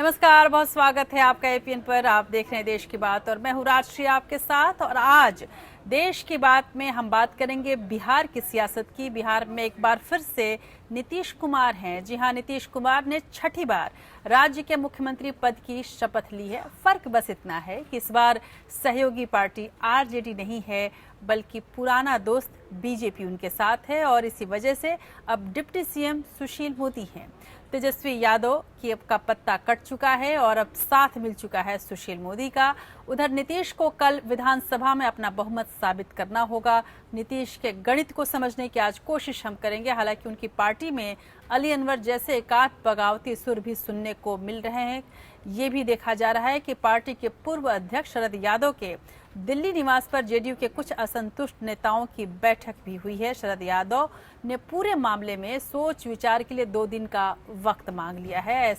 नमस्कार, बहुत स्वागत है आपका एपीएन पर। आप देख रहे हैं देश की बात और मैं हूँ राजश्री आपके साथ। और आज देश की बात में हम बात करेंगे बिहार की सियासत की। बिहार में एक बार फिर से नीतीश कुमार हैं। जी हाँ, नीतीश कुमार ने छठी बार राज्य के मुख्यमंत्री पद की शपथ ली है। फर्क बस इतना है कि इस बार सहयोगी पार्टी आरजेडी नहीं है, बल्कि पुराना दोस्त बीजेपी उनके साथ है। और इसी वजह से अब डिप्टी सीएम सुशील मोदी हैं। तेजस्वी यादव की अब का पत्ता कट चुका है और अब साथ मिल चुका है सुशील मोदी का। उधर नीतीश को कल विधानसभा में अपना बहुमत साबित करना होगा। नीतीश के गणित को समझने की आज कोशिश हम करेंगे। हालांकि उनकी पार्टी में अली अनवर जैसे एकाध बगावती सुर भी सुनने को मिल रहे हैं। ये भी देखा जा रहा है कि पार्टी के पूर्व अध्यक्ष शरद यादव के दिल्ली निवास पर जेडीयू के कुछ असंतुष्ट नेताओं की बैठक भी हुई है। शरद यादव ने पूरे मामले में सोच विचार के लिए 2 दिन का वक्त मांग लिया है।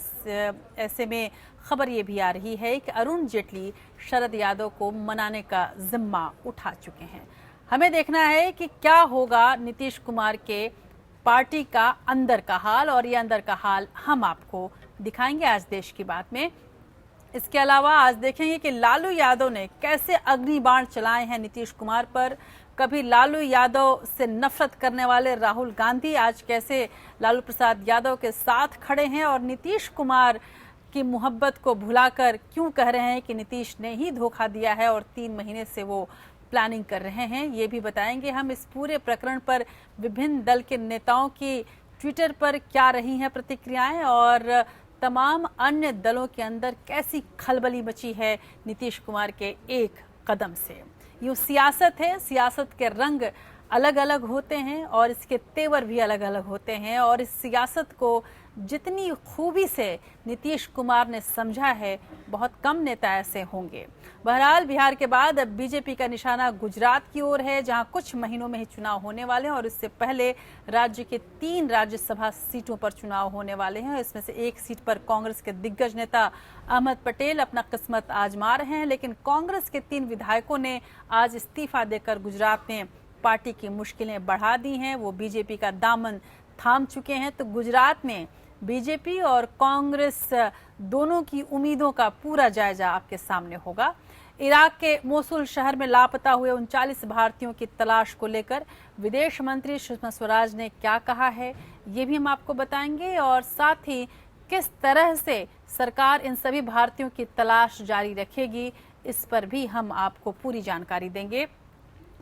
ऐसे में खबर ये भी आ रही है कि अरुण जेटली शरद यादव को मनाने का जिम्मा उठा चुके हैं। हमें देखना है कि क्या होगा नीतीश कुमार के पार्टी का अंदर का हाल, और ये अंदर का हाल हम आपको दिखाएंगे आज देश की बात में। इसके अलावा आज देखेंगे कि लालू यादव ने कैसे अग्निबाण चलाए हैं नीतीश कुमार पर। कभी लालू यादव से नफरत करने वाले राहुल गांधी आज कैसे लालू प्रसाद यादव के साथ खड़े हैं, और नीतीश कुमार की मोहब्बत को भुलाकर क्यों कह रहे हैं कि नीतीश ने ही धोखा दिया है और 3 महीने से वो प्लानिंग कर रहे हैं, ये भी बताएंगे हम। इस पूरे प्रकरण पर विभिन्न दल के नेताओं की ट्विटर पर क्या रही हैं प्रतिक्रियाएं, और तमाम अन्य दलों के अंदर कैसी खलबली मची है नीतीश कुमार के एक कदम से। यूं सियासत है, सियासत के रंग अलग अलग होते हैं और इसके तेवर भी अलग अलग होते हैं। और इस सियासत को जितनी खूबी से नीतीश कुमार ने समझा है, बहुत कम नेता ऐसे होंगे। बहरहाल बिहार के बाद अब बीजेपी का निशाना गुजरात की ओर है, जहां कुछ महीनों में ही चुनाव होने वाले हैं। और इससे पहले राज्य के 3 राज्यसभा सीटों पर चुनाव होने वाले हैं। इसमें से एक सीट पर कांग्रेस के दिग्गज नेता अहमद पटेल अपना किस्मत आजमा रहे हैं, लेकिन कांग्रेस के 3 विधायकों ने आज इस्तीफा देकर गुजरात में पार्टी की मुश्किलें बढ़ा दी हैं। वो बीजेपी का दामन थाम चुके हैं। तो गुजरात में बीजेपी और कांग्रेस दोनों की उम्मीदों का पूरा जायजा आपके सामने होगा। इराक के मोसुल शहर में लापता हुए 39 भारतीयों की तलाश को लेकर विदेश मंत्री सुषमा स्वराज ने क्या कहा है, ये भी हम आपको बताएंगे। और साथ ही किस तरह से सरकार इन सभी भारतीयों की तलाश जारी रखेगी, इस पर भी हम आपको पूरी जानकारी देंगे।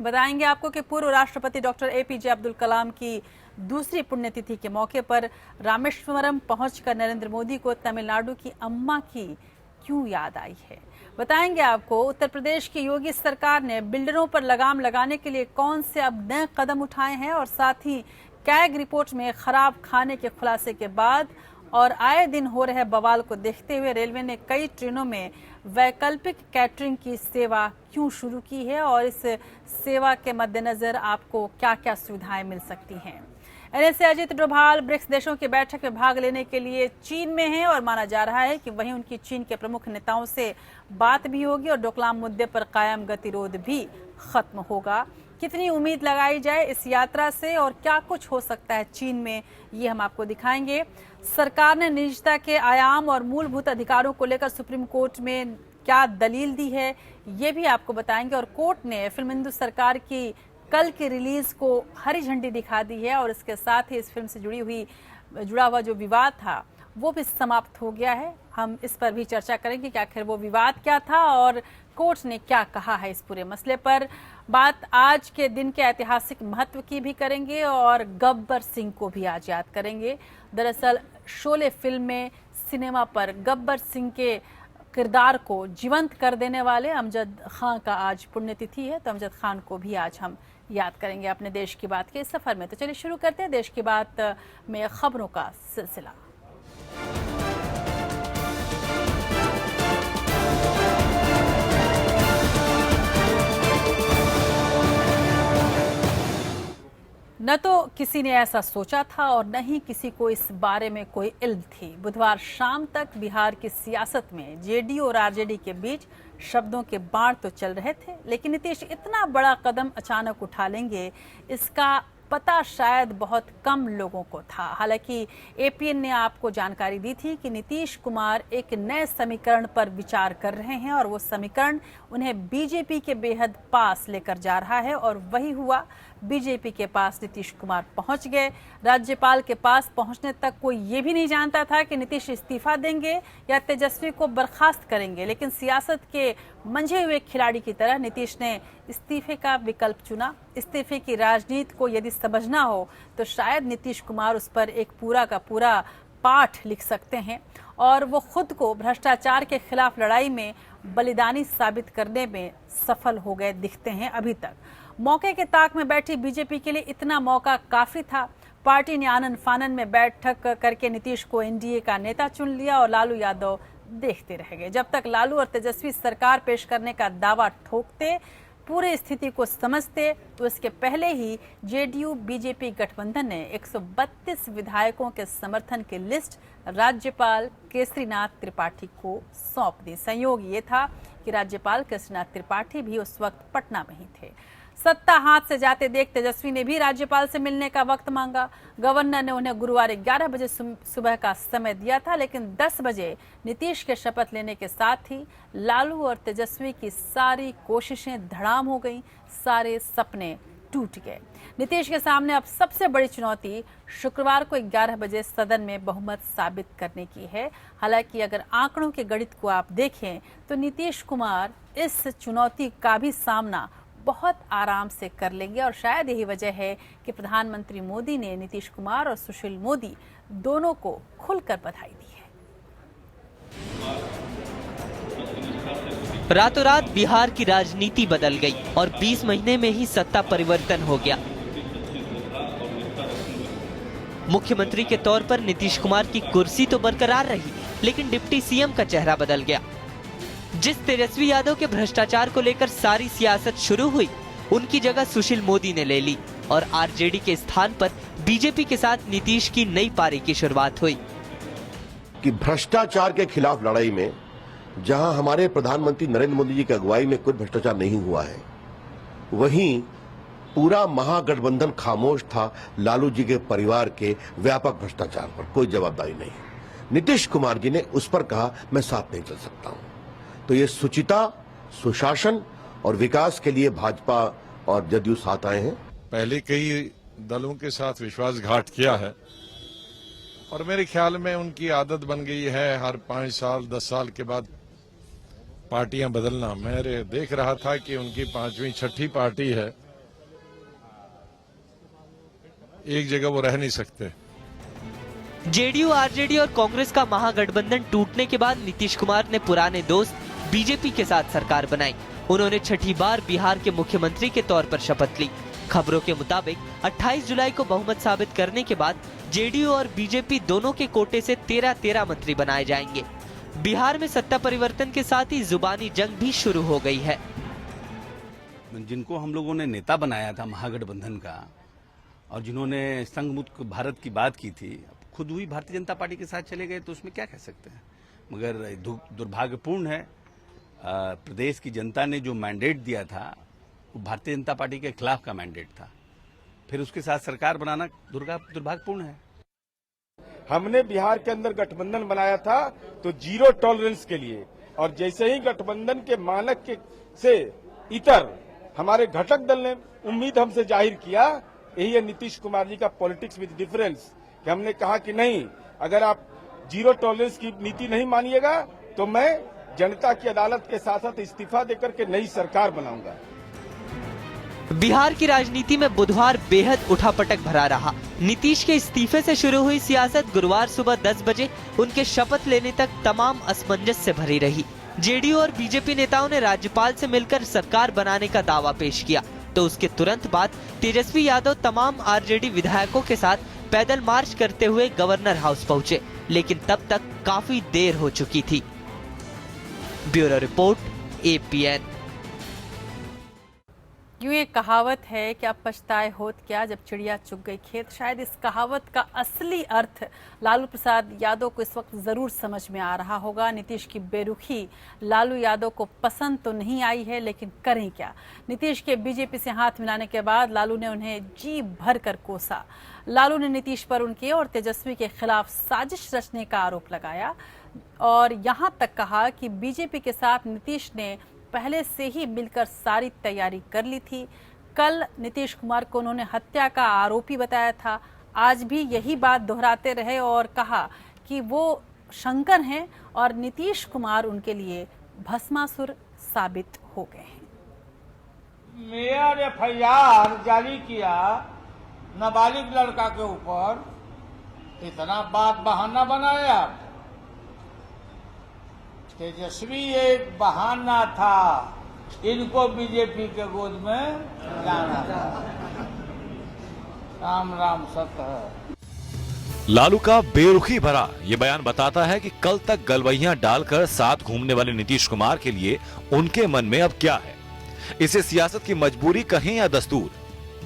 बताएंगे आपको कि पूर्व राष्ट्रपति डॉक्टर एपीजे अब्दुल कलाम की दूसरी पुण्यतिथि के मौके पर रामेश्वरम पहुंचकर नरेंद्र मोदी को तमिलनाडु की अम्मा की क्यों याद आई है। बताएंगे आपको उत्तर प्रदेश की योगी सरकार ने बिल्डरों पर लगाम लगाने के लिए कौन से अब नए कदम उठाए हैं। और साथ ही कैग रिपोर्ट में खराब खाने के खुलासे के बाद और आए दिन हो रहे बवाल को देखते हुए रेलवे ने कई ट्रेनों में वैकल्पिक कैटरिंग की सेवा क्यों शुरू की है, और इस सेवा के मद्देनजर आपको क्या क्या सुविधाएं मिल सकती हैं। एनएसए अजित डोभाल ब्रिक्स देशों की बैठक में भाग लेने के लिए चीन में हैं और माना जा रहा है कि वहीं उनकी चीन के प्रमुख नेताओं से बात भी होगी और डोकलाम मुद्दे पर कायम गतिरोध भी खत्म होगा। कितनी उम्मीद लगाई जाए इस यात्रा से और क्या कुछ हो सकता है चीन में, ये हम आपको दिखाएंगे। सरकार ने निजता के आयाम और मूलभूत अधिकारों को लेकर सुप्रीम कोर्ट में क्या दलील दी है, ये भी आपको बताएंगे। और कोर्ट ने फिल्म हिंदू सरकार की कल की रिलीज को हरी झंडी दिखा दी है और इसके साथ ही इस फिल्म से जुड़ा हुआ जो विवाद था वो भी समाप्त हो गया है। हम इस पर भी चर्चा करेंगे कि आखिर वो विवाद क्या था और कोर्ट ने क्या कहा है इस पूरे मसले पर। बात आज के दिन के ऐतिहासिक महत्व की भी करेंगे और गब्बर सिंह को भी आज याद करेंगे। दरअसल शोले फिल्म में सिनेमा पर गब्बर सिंह के किरदार को जीवंत कर देने वाले अमजद खान का आज पुण्यतिथि है, तो अमजद खान को भी आज हम याद करेंगे अपने देश की बात के इस सफर में। तो चलिए शुरू करते हैं देश की बात में खबरों का सिलसिला। न तो किसी ने ऐसा सोचा था और न ही किसी को इस बारे में कोई इल्म थी। बुधवार शाम तक बिहार की सियासत में जेडीयू और आरजेडी के बीच शब्दों के बाढ़ तो चल रहे थे, लेकिन नीतीश इतना बड़ा कदम अचानक उठा लेंगे, इसका पता शायद बहुत कम लोगों को था। हालांकि एपीएन ने आपको जानकारी दी थी कि नीतीश कुमार एक नए समीकरण पर विचार कर रहे हैं और वो समीकरण उन्हें बीजेपी के बेहद पास लेकर जा रहा है, और वही हुआ। बीजेपी के पास नीतीश कुमार पहुंच गए। राज्यपाल के पास पहुंचने तक कोई ये भी नहीं जानता था कि नीतीश इस्तीफा देंगे या तेजस्वी को बर्खास्त करेंगे, लेकिन सियासत के मंझे हुए खिलाड़ी की तरह नीतीश ने इस्तीफे का विकल्प चुना। इस्तीफे की राजनीति को यदि समझना हो तो शायद नीतीश कुमार उस पर एक पूरा का पूरा पाठ लिख सकते हैं, और वो खुद को भ्रष्टाचार के खिलाफ लड़ाई में बलिदानी साबित करने में सफल हो गए दिखते हैं अभी तक। मौके के ताक में बैठी बीजेपी के लिए इतना मौका काफी था। पार्टी ने आनन फानन में बैठक करके नीतीश को एनडीए का नेता चुन लिया और लालू यादव देखते रह गए। जब तक लालू और तेजस्वी सरकार पेश करने का दावा ठोकते, पूरी स्थिति को समझते, तो इसके पहले ही जेडीयू बीजेपी गठबंधन ने 132 विधायकों के समर्थन की लिस्ट राज्यपाल केसरीनाथ त्रिपाठी को सौंप दी। संयोग ये था कि राज्यपाल केसरीनाथ त्रिपाठी भी उस वक्त पटना में ही थे। सत्ता हाथ से जाते देख तेजस्वी ने भी राज्यपाल से मिलने का वक्त मांगा। गवर्नर ने उन्हें गुरुवार 11 बजे सुबह का समय दिया था, लेकिन 10 बजे नीतीश के शपथ लेने के साथ ही लालू और तेजस्वी की सारी कोशिशें धड़ाम हो गईं, सारे सपने टूट गए। नीतीश के सामने अब सबसे बड़ी चुनौती शुक्रवार को 11 बजे सदन में बहुमत साबित करने की है। हालांकि अगर आंकड़ों के गणित को आप देखें तो नीतीश कुमार इस चुनौती का भी सामना बहुत आराम से कर लेंगे, और शायद यही वजह है कि प्रधानमंत्री मोदी ने नीतीश कुमार और सुशील मोदी दोनों को खुलकर बधाई दी है। रातों रात बिहार की राजनीति बदल गई और 20 महीने में ही सत्ता परिवर्तन हो गया। मुख्यमंत्री के तौर पर नीतीश कुमार की कुर्सी तो बरकरार रही, लेकिन डिप्टी सीएम का चेहरा बदल गया। जिस तेजस्वी यादव के भ्रष्टाचार को लेकर सारी सियासत शुरू हुई, उनकी जगह सुशील मोदी ने ले ली और आरजेडी के स्थान पर बीजेपी के साथ नीतीश की नई पारी की शुरुआत हुई। कि भ्रष्टाचार के खिलाफ लड़ाई में जहां हमारे प्रधानमंत्री नरेंद्र मोदी जी की अगुवाई में कोई भ्रष्टाचार नहीं हुआ है, वहीं पूरा महागठबंधन खामोश था लालू जी के परिवार के व्यापक भ्रष्टाचार पर। कोई जवाबदारी नहीं। नीतीश कुमार जी ने उस पर कहा, मैं साथ नहीं चल सकता हूं। तो ये सुचिता, सुशासन और विकास के लिए भाजपा और जदयू साथ आए हैं। पहले कई दलों के साथ विश्वासघात किया है और मेरे ख्याल में उनकी आदत बन गई है हर 5 साल 10 साल के बाद पार्टियां बदलना। मैं देख रहा था कि उनकी 5वीं 6ठी पार्टी है, एक जगह वो रह नहीं सकते। जेडीयू, आरजेडी और कांग्रेस का महागठबंधन टूटने के बाद नीतीश कुमार ने पुराने दोस्त बीजेपी के साथ सरकार बनाई। उन्होंने 6ठी बार बिहार के मुख्यमंत्री के तौर पर शपथ ली। खबरों के मुताबिक 28 जुलाई को बहुमत साबित करने के बाद जेडीयू और बीजेपी दोनों के कोटे से 13 मंत्री बनाए जाएंगे। बिहार में सत्ता परिवर्तन के साथ ही जुबानी जंग भी शुरू हो गई है। जिनको हम लोगों ने नेता बनाया था महागठबंधन का, और जिन्होंने संघमुक्त भारत की बात की थी, खुद हुई भारतीय जनता पार्टी के साथ चले गए, तो उसमें क्या कह सकते हैं। मगर दुर्भाग्यपूर्ण है, प्रदेश की जनता ने जो मैंडेट दिया था वो भारतीय जनता पार्टी के खिलाफ का मैंडेट था। फिर उसके साथ सरकार बनाना दुर्भाग्यपूर्ण है। हमने बिहार के अंदर गठबंधन बनाया था तो जीरो टॉलरेंस के लिए, और जैसे ही गठबंधन के मानक से इतर हमारे घटक दल ने उम्मीद हमसे जाहिर किया, यही है नीतीश कुमार जी का पॉलिटिक्स विद डिफरेंस, कि हमने कहा कि नहीं, अगर आप जीरो टॉलरेंस की नीति नहीं मानिएगा तो मैं जनता की अदालत के साथ साथ इस्तीफा देकर के नई सरकार बनाऊंगा। बिहार की राजनीति में बुधवार बेहद उठापटक भरा रहा। नीतीश के इस्तीफे से शुरू हुई सियासत गुरुवार सुबह 10 बजे उनके शपथ लेने तक तमाम असमंजस से भरी रही। जेडीयू और बीजेपी नेताओं ने राज्यपाल से मिलकर सरकार बनाने का दावा पेश किया, तो उसके तुरंत बाद तेजस्वी यादव तमाम आरजेडी विधायकों के साथ पैदल मार्च करते हुए गवर्नर हाउस पहुंचे, लेकिन तब तक काफी देर हो चुकी थी। Bureau report, APN. यूं एक कहावत है कि अब पछताए होत क्या जब चिड़िया चुग गई खेत। शायद इस कहावत का असली अर्थ लालू प्रसाद यादव को इस वक्त जरूर समझ में आ रहा होगा। नीतीश की बेरुखी लालू यादव को पसंद तो नहीं आई है, लेकिन करें क्या। नीतीश के बीजेपी से हाथ मिलाने के बाद लालू ने उन्हें जी भर कर कोसा। लालू ने नीतीश पर उनके और तेजस्वी के खिलाफ साजिश रचने का आरोप लगाया और यहां तक कहा कि बीजेपी के साथ नीतीश ने पहले से ही मिलकर सारी तैयारी कर ली थी। कल नीतीश कुमार को उन्होंने हत्या का आरोपी बताया था, आज भी यही बात दोहराते रहे और कहा कि वो शंकर हैं और नीतीश कुमार उनके लिए भस्मासुर साबित हो गए हैं। मेयर एफआईआर जारी किया नाबालिग लड़का के ऊपर, इतना बात बहाना बनाया। तेजस्वी एक बहाना था, इनको बीजेपी के गोद में जाना था। राम राम सत्य है। लालू का बेरुखी भरा ये बयान बताता है कि कल तक गलवैयां डालकर साथ घूमने वाले नीतीश कुमार के लिए उनके मन में अब क्या है। इसे सियासत की मजबूरी कहें या दस्तूर,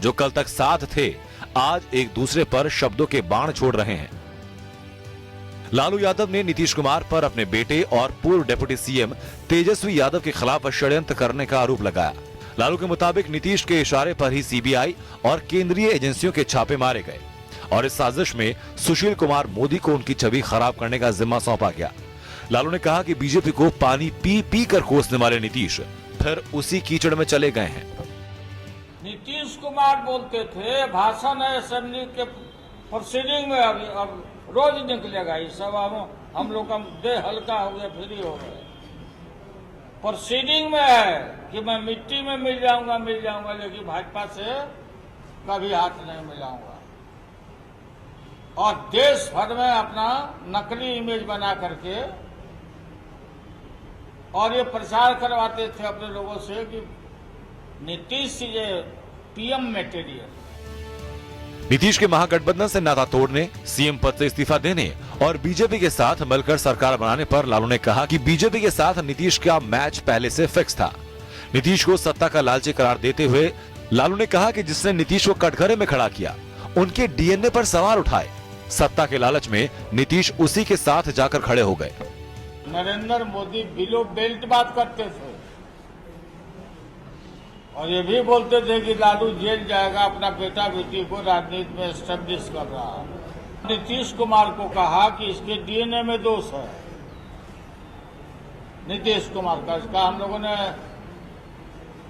जो कल तक साथ थे आज एक दूसरे पर शब्दों के बाण छोड़ रहे हैं। लालू यादव ने नीतीश कुमार पर अपने बेटे और पूर्व डिप्टी सीएम तेजस्वी यादव के खिलाफ षड्यंत्र करने का आरोप लगाया। लालू के मुताबिक नीतीश के इशारे पर ही सीबीआई और केंद्रीय एजेंसियों के छापे मारे गए और इस साजिश में सुशील कुमार मोदी को उनकी छवि खराब करने का जिम्मा सौंपा गया। लालू ने कहा कि बीजेपी को पानी पी पी कर कोसने वाले नीतीश फिर उसी कीचड़ में चले गए हैं। नीतीश कुमार बोलते थे भाषण है असेंबली के प्रोसीडिंग में, अब रोज निकलेगा ये सब। हम लोग का देह हल्का हो गया, फ्री हो गए। प्रोसीडिंग में है कि मैं मिट्टी में मिल जाऊंगा, लेकिन भाजपा से कभी हाथ नहीं मिलाऊंगा। और देश भर में अपना नकली इमेज बना करके और ये प्रचार करवाते थे अपने लोगों से कि नीतीश ये पीएम मटेरियल। नीतीश के महागठबंधन से नाता तोड़ने, सीएम पद से इस्तीफा देने और बीजेपी के साथ मिलकर सरकार बनाने पर लालू ने कहा कि बीजेपी के साथ नीतीश का मैच पहले से फिक्स था। नीतीश को सत्ता का लालची करार देते हुए लालू ने कहा कि जिसने नीतीश को कटघरे में खड़ा किया उनके डीएनए पर सवाल उठाए। सत्ता के लालच में नीतीश उसी के साथ जाकर खड़े हो गए। नरेंद्र मोदी बिलो बेल्ट बात करते थे और ये भी बोलते थे कि लालू जेल जाएगा, अपना बेटा बेटी को राजनीति में एस्टेब्लिश कर रहा है। नीतीश कुमार को कहा कि इसके डीएनए में दोष है, नीतीश कुमार का। इसका हम लोगों ने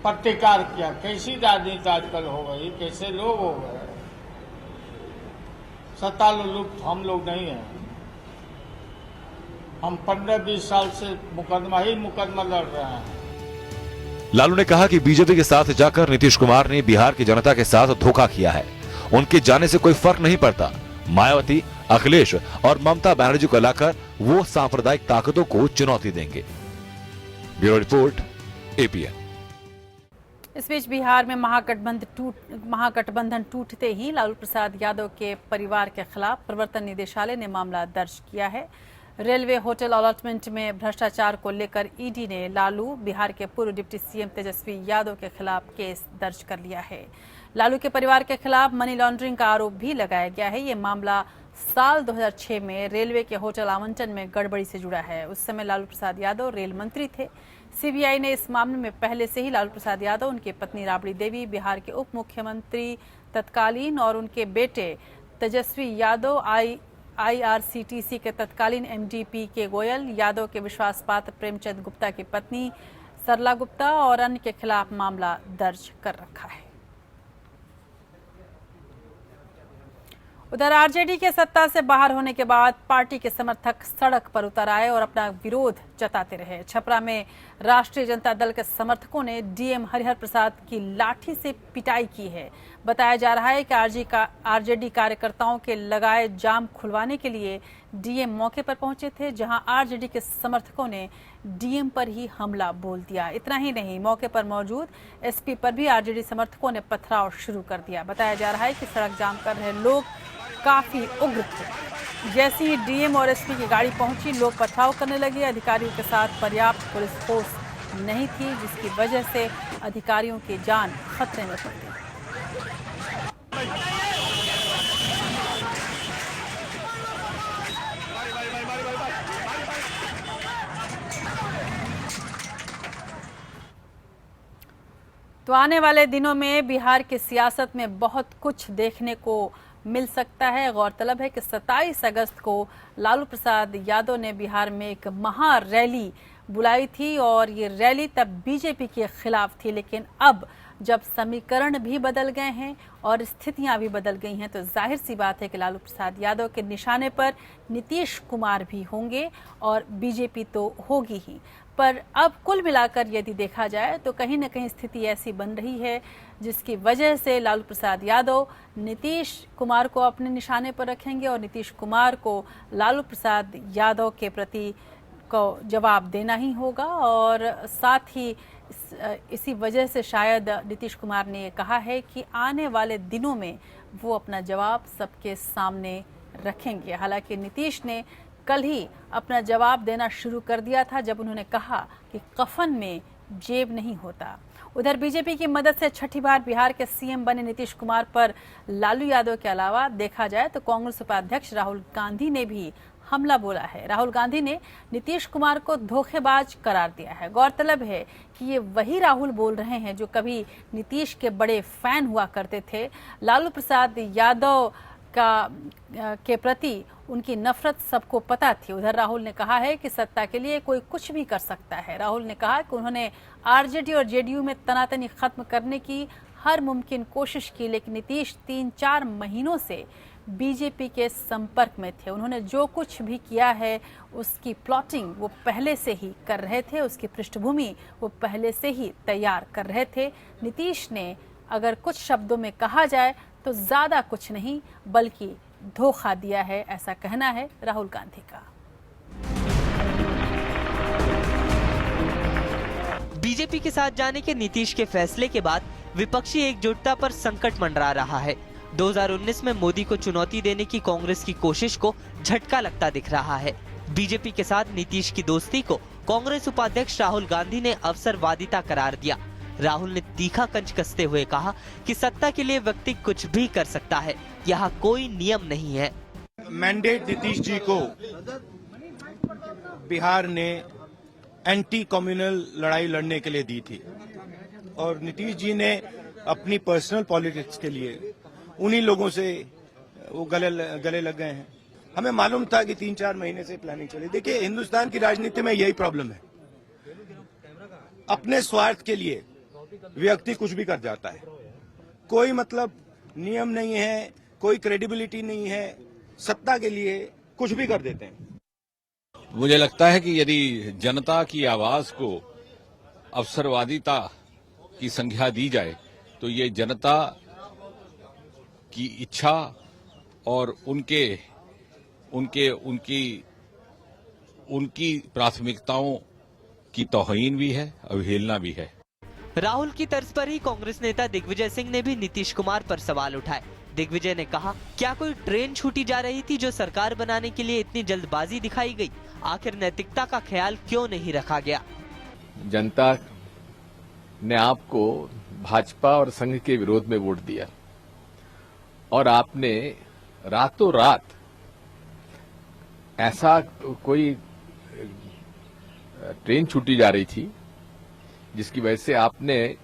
प्रतिकार किया। कैसी राजनीति आजकल हो गई, कैसे लोग हो गए। सत्ता लुप्त हम लोग नहीं हैं। हम 15-20 साल से मुकदमा लड़ रहे हैं। लालू ने कहा कि बीजेपी के साथ जाकर नीतीश कुमार ने बिहार की जनता के साथ धोखा किया है। उनके जाने से कोई फर्क नहीं पड़ता। मायावती, अखिलेश और ममता बनर्जी को लाकर वो सांप्रदायिक ताकतों को चुनौती देंगे। Bureau report, APN. इस बीच बिहार में महागठबंधन टूटते ही लालू प्रसाद यादव के परिवार के खिलाफ प्रवर्तन निदेशालय ने मामला दर्ज किया है। रेलवे होटल अलॉटमेंट में भ्रष्टाचार को लेकर ईडी ने लालू, बिहार के पूर्व डिप्टी सीएम तेजस्वी यादव के खिलाफ केस दर्ज कर लिया है। लालू के परिवार के खिलाफ मनी लॉन्ड्रिंग का आरोप भी लगाया गया है। ये मामला साल 2006 में रेलवे के होटल आवंटन में गड़बड़ी से जुड़ा है। उस समय लालू प्रसाद यादव रेल मंत्री थे। सीबीआई ने इस मामले में पहले से ही लालू प्रसाद यादव, उनकी पत्नी राबड़ी देवी, बिहार के उप मुख्यमंत्री तत्कालीन और उनके बेटे तेजस्वी यादव, आईआरसीटीसी के तत्कालीन एमडी पी.के. गोयल, यादव के विश्वास पात्र प्रेमचंद गुप्ता की पत्नी सरला गुप्ता और अन्य के खिलाफ मामला दर्ज कर रखा है। उधर आरजेडी के सत्ता से बाहर होने के बाद पार्टी के समर्थक सड़क पर उतर आए और अपना विरोध जताते रहे। छपरा में राष्ट्रीय जनता दल के समर्थकों ने डीएम हरिहर प्रसाद की लाठी से पिटाई की है। बताया जा रहा है कि आरजेडी कार्यकर्ताओं के लगाए जाम खुलवाने के लिए डीएम मौके पर पहुंचे थे, जहां आरजेडी के समर्थकों ने डीएम पर ही हमला बोल दिया। इतना ही नहीं, मौके पर मौजूद एसपी पर भी आरजेडी समर्थकों ने पथराव शुरू कर दिया। बताया जा रहा है कि सड़क जाम कर रहे लोग काफी उग्र थे। जैसे ही डीएम और एसपी की गाड़ी पहुंची, लोग पथराव करने लगे। अधिकारियों के साथ पर्याप्त पुलिस फोर्स नहीं थी, जिसकी वजह से अधिकारियों की जान खतरे में पड़ गई। तो आने वाले दिनों में बिहार की सियासत में बहुत कुछ देखने को मिल सकता है। गौरतलब है कि 27 अगस्त को लालू प्रसाद यादव ने बिहार में एक महा रैली बुलाई थी और ये रैली तब बीजेपी के खिलाफ थी, लेकिन अब जब समीकरण भी बदल गए हैं और स्थितियां भी बदल गई हैं तो जाहिर सी बात है कि लालू प्रसाद यादव के निशाने पर नीतीश कुमार भी होंगे और बीजेपी तो होगी ही। पर अब कुल मिलाकर यदि देखा जाए तो कहीं न कहीं स्थिति ऐसी बन रही है जिसकी वजह से लालू प्रसाद यादव नीतीश कुमार को अपने निशाने पर रखेंगे और नीतीश कुमार को लालू प्रसाद यादव के प्रति को जवाब देना ही होगा। और साथ ही इसी वजह से शायद नीतीश कुमार ने ये कहा है कि आने वाले दिनों में वो अपना जवाब सबके सामने रखेंगे। हालांकि नीतीश ने कल ही अपना जवाब देना शुरू कर दिया था जब उन्होंने कहा कि कफन में जेब नहीं होता। उधर बीजेपी की मदद से छठी बार बिहार के सीएम बने नीतीश कुमार पर लालू यादव के अलावा देखा जाए तो कांग्रेस उपाध्यक्ष राहुल गांधी ने भी हमला बोला है। राहुल गांधी ने नीतीश कुमार को धोखेबाज करार दिया है। गौरतलब है कि ये वही राहुल बोल रहे हैं जो कभी नीतीश के बड़े फैन हुआ करते थे। लालू प्रसाद यादव के प्रति उनकी नफरत सबको पता थी। उधर राहुल ने कहा है कि सत्ता के लिए कोई कुछ भी कर सकता है। राहुल ने कहा कि उन्होंने आरजेडी और जेडीयू में तनातनी खत्म करने की हर मुमकिन कोशिश की, लेकिन नीतीश 3-4 महीनों से बीजेपी के संपर्क में थे। उन्होंने जो कुछ भी किया है उसकी प्लॉटिंग वो पहले से ही कर रहे थे, उसकी पृष्ठभूमि वो पहले से ही तैयार कर रहे थे। नीतीश ने अगर कुछ शब्दों में कहा जाए तो ज्यादा कुछ नहीं बल्कि धोखा दिया है, ऐसा कहना है राहुल गांधी का। बीजेपी के साथ जाने के नीतीश के फैसले के बाद विपक्षी एकजुटता पर संकट मंडरा रहा है। 2019 में मोदी को चुनौती देने की कांग्रेस की कोशिश को झटका लगता दिख रहा है। बीजेपी के साथ नीतीश की दोस्ती को कांग्रेस उपाध्यक्ष राहुल गांधी ने अवसरवादिता करार दिया। राहुल ने तीखा कंच कसते हुए कहा कि सत्ता के लिए व्यक्ति कुछ भी कर सकता है, यहाँ कोई नियम नहीं है। मैंडेट नीतीश जी को बिहार ने एंटी कम्युनल लड़ाई लड़ने के लिए दी थी और नीतीश जी ने अपनी पर्सनल पॉलिटिक्स के लिए उन्हीं लोगों से वो गले लग गए हैं। हमें मालूम था कि 3-4 महीने से प्लानिंग चली। देखिए, हिंदुस्तान की राजनीति में यही प्रॉब्लम है, अपने स्वार्थ के लिए व्यक्ति कुछ भी कर जाता है। कोई मतलब नियम नहीं है, कोई क्रेडिबिलिटी नहीं है, सत्ता के लिए कुछ भी कर देते हैं। मुझे लगता है कि यदि जनता की आवाज को अवसरवादिता की संज्ञा दी जाए तो ये जनता की इच्छा और उनकी प्राथमिकताओं की तौहीन भी है, अवहेलना भी है। राहुल की तर्ज पर ही कांग्रेस नेता दिग्विजय सिंह ने भी नीतीश कुमार पर सवाल उठाए। दिग्विजय ने कहा, क्या कोई ट्रेन छूटी जा रही थी जो सरकार बनाने के लिए इतनी जल्दबाजी दिखाई गई? आखिर नैतिकता का ख्याल क्यों नहीं रखा गया? जनता ने आपको भाजपा और संघ के विरोध में वोट दिया और आपने रातों रात ऐसा कोई ट्रेन छूटी जा रही थी जिसकी वजह से आपने,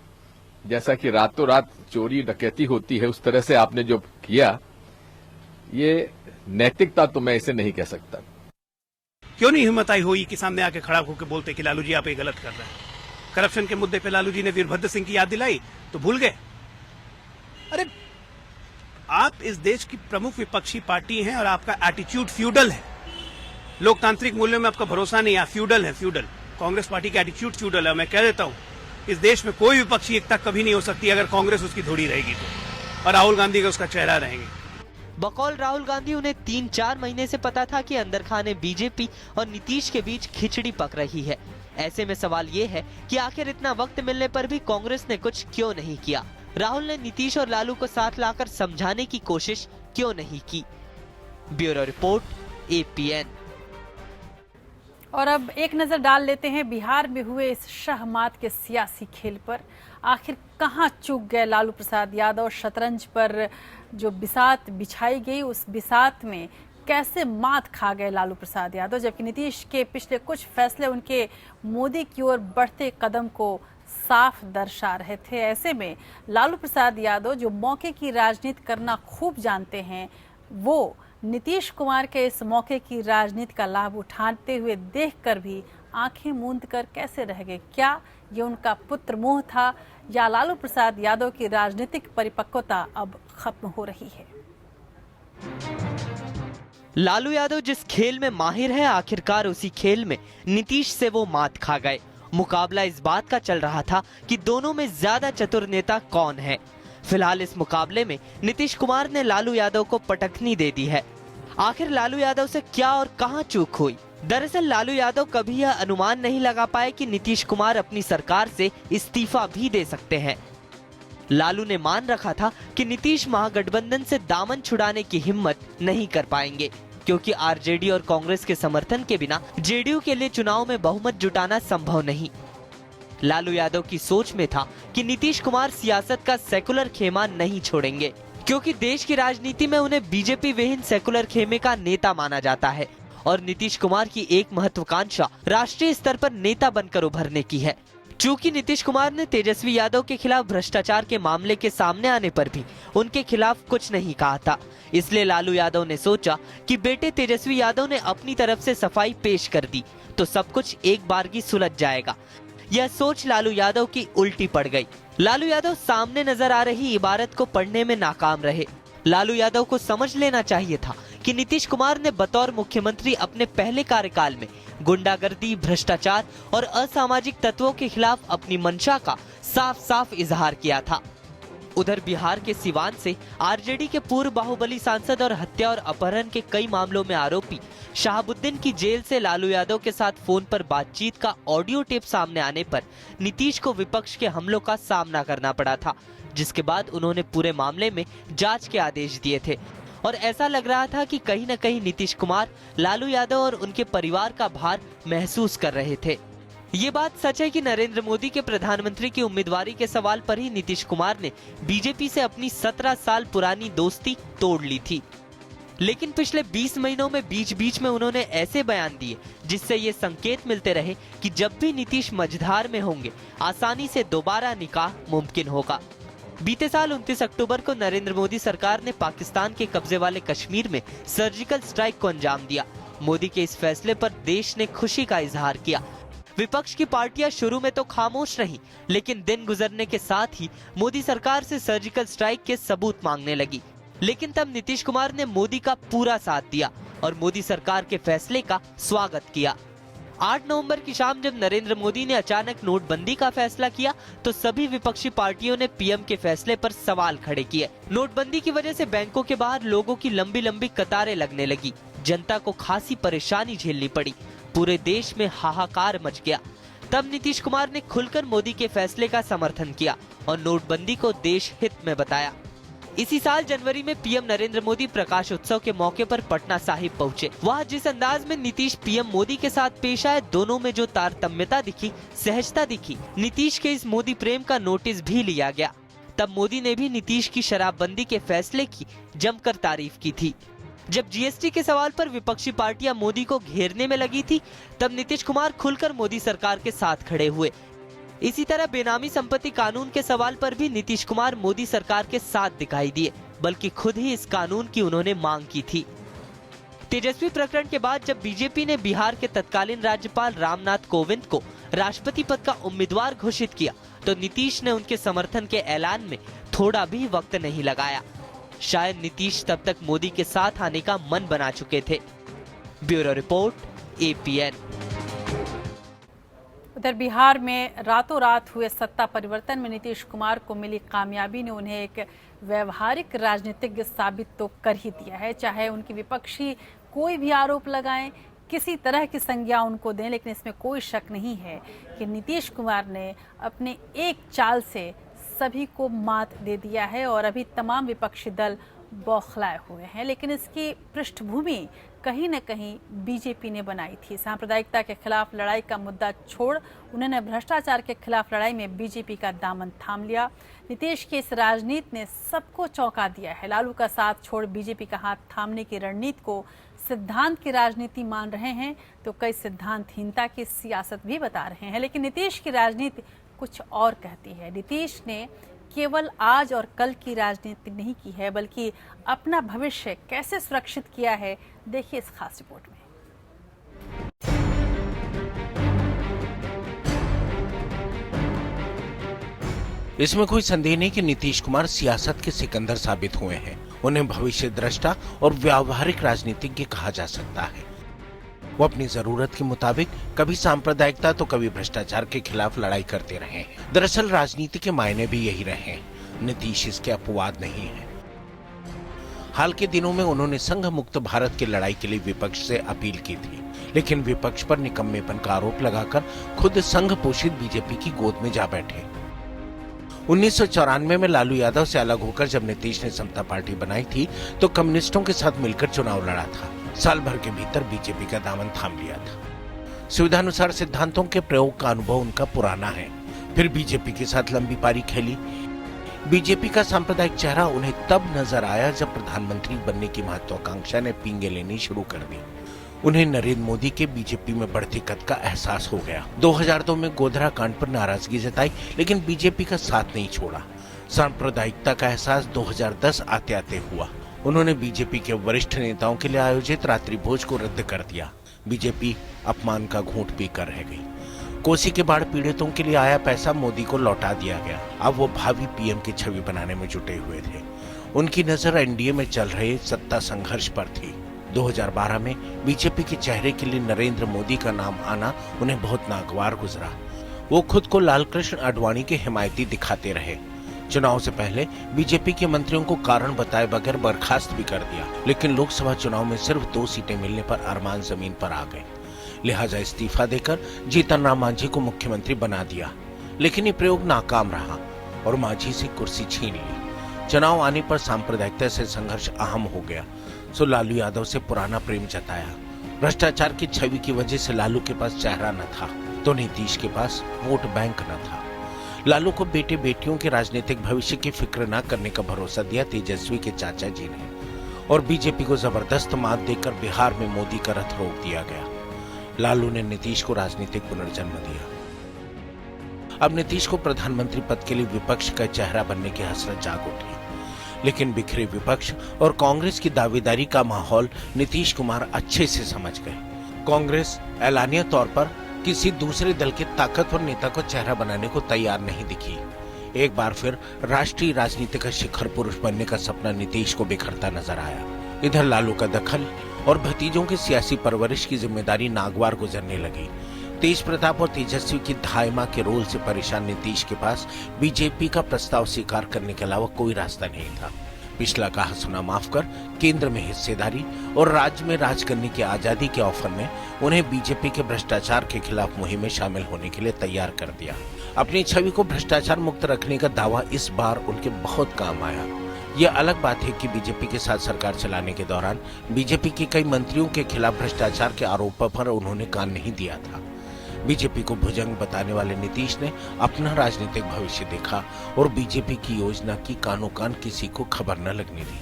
जैसा कि रातों रात चोरी डकैती होती है, उस तरह से आपने जो किया, ये नैतिकता तो मैं इसे नहीं कह सकता। क्यों नहीं हिम्मत आई हुई कि सामने आके खड़ा होकर बोलते कि लालू जी आप ये गलत कर रहे हैं? करप्शन के मुद्दे पे लालू जी ने वीरभद्र सिंह की याद दिलाई तो भूल गए। अरे आप इस देश की प्रमुख विपक्षी पार्टी हैं और आपका एटीट्यूड फ्यूडल है। लोकतांत्रिक मूल्यों में आपका भरोसा नहीं है, फ्यूडल है, फ्यूडल। कांग्रेस पार्टी का एटीट्यूड फ्यूडल है। मैं कह देता हूं, इस देश में कोई विपक्षी एकता कभी नहीं हो सकती अगर कांग्रेस उसकी धुरी रहेगी तो, और राहुल गांधी का उसका चेहरा रहेंगे। बकौल राहुल गांधी, उन्हें 3-4 महीने से पता था कि अंदर खाने बीजेपी और नीतीश के बीच खिचड़ी पक रही है। ऐसे में सवाल ये है कि आखिर इतना वक्त मिलने पर भी कांग्रेस ने कुछ क्यों नहीं किया? राहुल ने नीतीश और लालू को साथ लाकर समझाने की कोशिश क्यों नहीं की? Bureau report, APN। और अब एक नजर डाल लेते हैं बिहार में हुए इस शहमात के सियासी खेल पर। आखिर कहां चूक गए लालू प्रसाद यादव? शतरंज पर जो बिसात बिछाई गई, उस बिसात में कैसे मात खा गए लालू प्रसाद यादव? जबकि नीतीश के पिछले कुछ फैसले उनके मोदी की ओर बढ़ते कदम को साफ दर्शा रहे थे। ऐसे में लालू प्रसाद यादव, जो मौके की राजनीति करना खूब जानते हैं, वो नीतीश कुमार के इस मौके की राजनीति का लाभ उठाते हुए देखकर भी आंखें मूंद कर कैसे रह गए? क्या ये उनका पुत्र मोह था या लालू प्रसाद यादव की राजनीतिक परिपक्वता अब खत्म हो रही है? लालू यादव जिस खेल में माहिर है, आखिरकार उसी खेल में नीतीश से वो मात खा गए। मुकाबला इस बात का चल रहा था कि दोनों में ज्यादा चतुर नेता कौन है। फिलहाल इस मुकाबले में नीतीश कुमार ने लालू यादव को पटखनी दे दी है। आखिर लालू यादव से क्या और कहां चूक हुई? दरअसल लालू यादव कभी यह अनुमान नहीं लगा पाए कि नीतीश कुमार अपनी सरकार से इस्तीफा भी दे सकते हैं। लालू ने मान रखा था कि नीतीश महागठबंधन से दामन छुड़ाने की हिम्मत नहीं कर पाएंगे, क्योंकि आरजेडी और कांग्रेस के समर्थन के बिना जेडीयू के लिए चुनाव में बहुमत जुटाना संभव नहीं। लालू यादव की सोच में था कि नीतीश कुमार सियासत का सेकुलर खेमा नहीं छोड़ेंगे, क्योंकि देश की राजनीति में उन्हें बीजेपी विहीन सेकुलर खेमे का नेता माना जाता है और नीतीश कुमार की एक महत्वाकांक्षा राष्ट्रीय स्तर पर नेता बनकर उभरने की है। चूंकि नीतीश कुमार ने तेजस्वी यादव के खिलाफ भ्रष्टाचार के मामले के सामने आने पर भी उनके खिलाफ कुछ नहीं कहा था, इसलिए लालू यादव ने सोचा कि बेटे तेजस्वी यादव ने अपनी तरफ से सफाई पेश कर दी तो सब कुछ एक बारगी सुलझ जाएगा। यह सोच लालू यादव की उल्टी पड़ गई। लालू यादव सामने नजर आ रही इबारत को पढ़ने में नाकाम रहे। लालू यादव को समझ लेना चाहिए था कि नीतीश कुमार ने बतौर मुख्यमंत्री अपने पहले कार्यकाल में गुंडागर्दी, भ्रष्टाचार और असामाजिक तत्वों के खिलाफ अपनी मंशा का साफ साफ इजहार किया था। उधर बिहार के सिवान से आरजेडी के पूर्व बाहुबली सांसद और हत्या और अपहरण के कई मामलों में आरोपी शहाबुद्दीन की जेल से लालू यादव के साथ फोन पर बातचीत का ऑडियो टेप सामने आने पर नीतीश को विपक्ष के हमलों का सामना करना पड़ा था, जिसके बाद उन्होंने पूरे मामले में जांच के आदेश दिए थे और ऐसा लग रहा था कि कहीं न कहीं नीतीश कुमार लालू यादव और उनके परिवार का भार महसूस कर रहे थे। ये बात सच है कि नरेंद्र मोदी के प्रधानमंत्री की उम्मीदवारी के सवाल पर ही नीतीश कुमार ने बीजेपी से अपनी 17 साल पुरानी दोस्ती तोड़ ली थी, लेकिन पिछले 20 महीनों में बीच बीच में उन्होंने ऐसे बयान दिए जिससे ये संकेत मिलते रहे कि जब भी नीतीश मझधार में होंगे आसानी से दोबारा निकाह मुमकिन होगा। बीते साल 29 अक्टूबर को नरेंद्र मोदी सरकार ने पाकिस्तान के कब्जे वाले कश्मीर में सर्जिकल स्ट्राइक को अंजाम दिया। मोदी के इस फैसले पर देश ने खुशी का इजहार किया। विपक्ष की पार्टियां शुरू में तो खामोश रहीं, लेकिन दिन गुजरने के साथ ही मोदी सरकार से सर्जिकल स्ट्राइक के सबूत मांगने लगी। लेकिन तब नीतीश कुमार ने मोदी का पूरा साथ दिया और मोदी सरकार के फैसले का स्वागत किया। 8 नवंबर की शाम जब नरेंद्र मोदी ने अचानक नोटबंदी का फैसला किया तो सभी विपक्षी पार्टियों ने पीएम के फैसले पर सवाल खड़े किए। नोटबंदी की वजह से बैंकों के बाहर लोगों की लंबी लंबी कतारें लगने लगी। जनता को खासी परेशानी झेलनी पड़ी। पूरे देश में हाहाकार मच गया। तब नीतीश कुमार ने खुलकर मोदी के फैसले का समर्थन किया और नोटबंदी को देश हित में बताया। इसी साल जनवरी में पीएम नरेंद्र मोदी प्रकाश उत्सव के मौके पर पटना साहिब पहुंचे। वहां जिस अंदाज में नीतीश पीएम मोदी के साथ पेश आए, दोनों में जो तारतम्यता दिखी, सहजता दिखी, नीतीश के इस मोदी प्रेम का नोटिस भी लिया गया। तब मोदी ने भी नीतीश की शराबबंदी के फैसले की जमकर तारीफ की थी। जब जीएसटी के सवाल पर विपक्षी पार्टियां मोदी को घेरने में लगी थी, तब नीतीश कुमार खुलकर मोदी सरकार के साथ खड़े हुए। इसी तरह बेनामी संपत्ति कानून के सवाल पर भी नीतीश कुमार मोदी सरकार के साथ दिखाई दिए, बल्कि खुद ही इस कानून की उन्होंने मांग की थी। तेजस्वी प्रकरण के बाद जब बीजेपी ने बिहार के तत्कालीन राज्यपाल रामनाथ कोविंद को राष्ट्रपति पद का उम्मीदवार घोषित किया, तो नीतीश ने उनके समर्थन के ऐलान में थोड़ा भी वक्त नहीं लगाया। शायद नीतीश तब तक मोदी के साथ आने का मन बना चुके थे। Bureau report, APN। उधर बिहार में रातों रात हुए सत्ता परिवर्तन में नीतीश कुमार को मिली कामयाबी ने उन्हें एक व्यवहारिक राजनीतिज्ञ साबित तो कर ही दिया है। चाहे उनकी विपक्षी कोई भी आरोप लगाएं, किसी तरह की संज्ञा उनको दें, लेकिन इसमें कोई शक नहीं है कि नीतीश कुमार ने अपने एक चाल से सभी को मात दे दिया है और अभी तमाम विपक्षी दल बौखलाए हुए हैं। लेकिन इसकी पृष्ठभूमि कहीं न कहीं बीजेपी ने बनाई थी। सांप्रदायिकता के खिलाफ लड़ाई का मुद्दा छोड़ उन्होंने भ्रष्टाचार के खिलाफ लड़ाई में बीजेपी का दामन थाम लिया। नीतीश की इस राजनीति ने सबको चौंका दिया है। लालू का साथ छोड़ बीजेपी का हाथ थामने की रणनीति को सिद्धांत की राजनीति मान रहे हैं, तो कई सिद्धांतहीनता की सियासत भी बता रहे हैं। लेकिन नीतीश की राजनीति कुछ और कहती है। नीतीश ने केवल आज और कल की राजनीति नहीं की है, बल्कि अपना भविष्य कैसे सुरक्षित किया है, देखिए इस खास रिपोर्ट में। इसमें कोई संदेह नहीं कि नीतीश कुमार सियासत के सिकंदर साबित हुए हैं। उन्हें भविष्य दृष्टा और व्यावहारिक राजनीतिज्ञ कहा जा सकता है। वो अपनी जरूरत के मुताबिक कभी सांप्रदायिकता तो कभी भ्रष्टाचार के खिलाफ लड़ाई करते रहे हैं। दरअसल राजनीति के मायने भी यही रहे हैं। नीतीश इसके अपवाद नहीं है। हाल के दिनों में उन्होंने संघ मुक्त भारत की लड़ाई के लिए विपक्ष से अपील की थी, लेकिन विपक्ष पर निकम्मेपन का आरोप लगाकर खुद संघ पोषित बीजेपी की गोद में जा बैठे। 1994 में लालू यादव से अलग होकर जब नीतीश ने समता पार्टी बनाई थी तो कम्युनिस्टों के साथ मिलकर चुनाव लड़ा था। साल भर के भीतर बीजेपी का दामन थाम लिया था। सुविधानुसार सिद्धांतों के प्रयोग का अनुभव उनका पुराना है। फिर बीजेपी के साथ लंबी पारी खेली। बीजेपी का सांप्रदायिक चेहरा उन्हें तब नजर आया जब प्रधानमंत्री बनने की महत्वाकांक्षा ने पींगे लेनी शुरू कर दी। उन्हें नरेंद्र मोदी के बीजेपी में बढ़ती कद का एहसास हो गया। 2002 में गोधरा कांड पर नाराजगी जताई, लेकिन बीजेपी का साथ नहीं छोड़ा। सांप्रदायिकता का एहसास 2010 आते आते हुआ। उन्होंने बीजेपी के वरिष्ठ नेताओं के लिए आयोजित रात्रि भोज को रद्द कर दिया। बीजेपी अपमान का घूंट पीकर रह गई। कोसी के बाढ़ पीड़ितों के लिए आया पैसा मोदी को लौटा दिया गया। अब वो भावी पीएम की छवि बनाने में जुटे हुए थे। उनकी नजर एनडीए में चल रहे सत्ता संघर्ष पर थी। 2012 में बीजेपी के चेहरे के लिए नरेंद्र मोदी का नाम आना उन्हें बहुत नागवार गुजरा। वो खुद को लालकृष्ण आडवाणी के हिमायती दिखाते रहे। चुनाव से पहले बीजेपी के मंत्रियों को कारण बताए बगैर बर्खास्त भी कर दिया, लेकिन लोकसभा चुनाव में सिर्फ 2 सीटें मिलने पर अरमान जमीन पर आ गए। लिहाजा इस्तीफा देकर जीतन राम मांझी को मुख्यमंत्री बना दिया, लेकिन ये प्रयोग नाकाम रहा और मांझी से कुर्सी छीन ली। चुनाव आने पर सांप्रदायिकता से संघर्ष अहम हो गया, सो लालू यादव से पुराना प्रेम जताया। भ्रष्टाचार की छवि की वजह से लालू के पास चेहरा न था, तो नीतीश के पास वोट बैंक न था। लालू को बेटे बेटियों के राजनीतिक भविष्य की फिक्र न करने का भरोसा दिया तेजस्वी के चाचा जी ने, और बीजेपी को जबरदस्त मात देकर बिहार में मोदी का रथ रोक दिया गया। लालू ने नीतीश को राजनीतिक पुनर्जन्म दिया। अब नीतीश को प्रधानमंत्री पद के लिए विपक्ष का चेहरा बनने की हसरत जाग उठी, लेकिन बिखरे विपक्ष और कांग्रेस की दावेदारी का माहौल नीतीश कुमार अच्छे से समझ गए। कांग्रेस ऐलानिया तौर पर किसी दूसरे दल के ताकतवर नेता को चेहरा बनाने को तैयार नहीं दिखी। एक बार फिर राष्ट्रीय राजनीति का शिखर पुरुष बनने का सपना नीतीश को बिखरता नजर आया। इधर लालू का दखल और भतीजों की सियासी परवरिश की जिम्मेदारी नागवार गुजरने लगी। तेज प्रताप और तेजस्वी की धायमा के रोल से परेशान नीतीश के पास बीजेपी का प्रस्ताव स्वीकार करने के अलावा कोई रास्ता नहीं था। पिछला कहा सुना माफ कर केंद्र में हिस्सेदारी और राज्य में राज करने की आजादी के ऑफर ने उन्हें बीजेपी के भ्रष्टाचार के खिलाफ मुहिम में शामिल होने के लिए तैयार कर दिया। अपनी छवि को भ्रष्टाचार मुक्त रखने का दावा इस बार उनके बहुत काम आया। यह अलग बात है कि बीजेपी के साथ सरकार चलाने के दौरान बीजेपी के कई मंत्रियों के खिलाफ भ्रष्टाचार के आरोपों पर उन्होंने कान नहीं दिया था। बीजेपी को भुजंग बताने वाले नीतीश ने अपना राजनीतिक भविष्य देखा और बीजेपी की योजना की कानो कान किसी को खबर न लगने दी।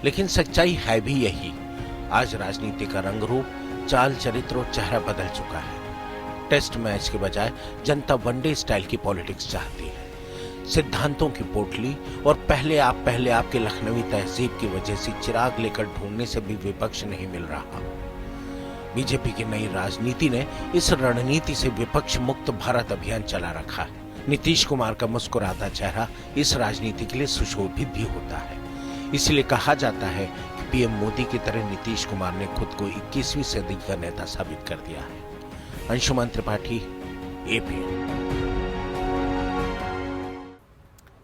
लेकिन सच्चाई है भी यही। आज राजनीति का रंग रूप, चाल चरित्र और चेहरा बदल चुका है। टेस्ट मैच के बजाय जनता वनडे स्टाइल की पॉलिटिक्स चाहती है। सिद्धांतों की पोटली और पहले आप के लखनवी तहजीब की वजह से चिराग लेकर ढूंढने से भी विपक्ष नहीं मिल रहा। बीजेपी की नई राजनीति ने इस रणनीति से विपक्ष मुक्त भारत अभियान चला रखा है। नीतीश कुमार का मुस्कुराता चेहरा इस राजनीति के लिए सुशोभित भी होता है। इसलिए कहा जाता है कि पीएम मोदी की तरह नीतीश कुमार ने खुद को 21वीं सदी का नेता साबित कर दिया है। अंशुमान त्रिपाठी, एपीएन।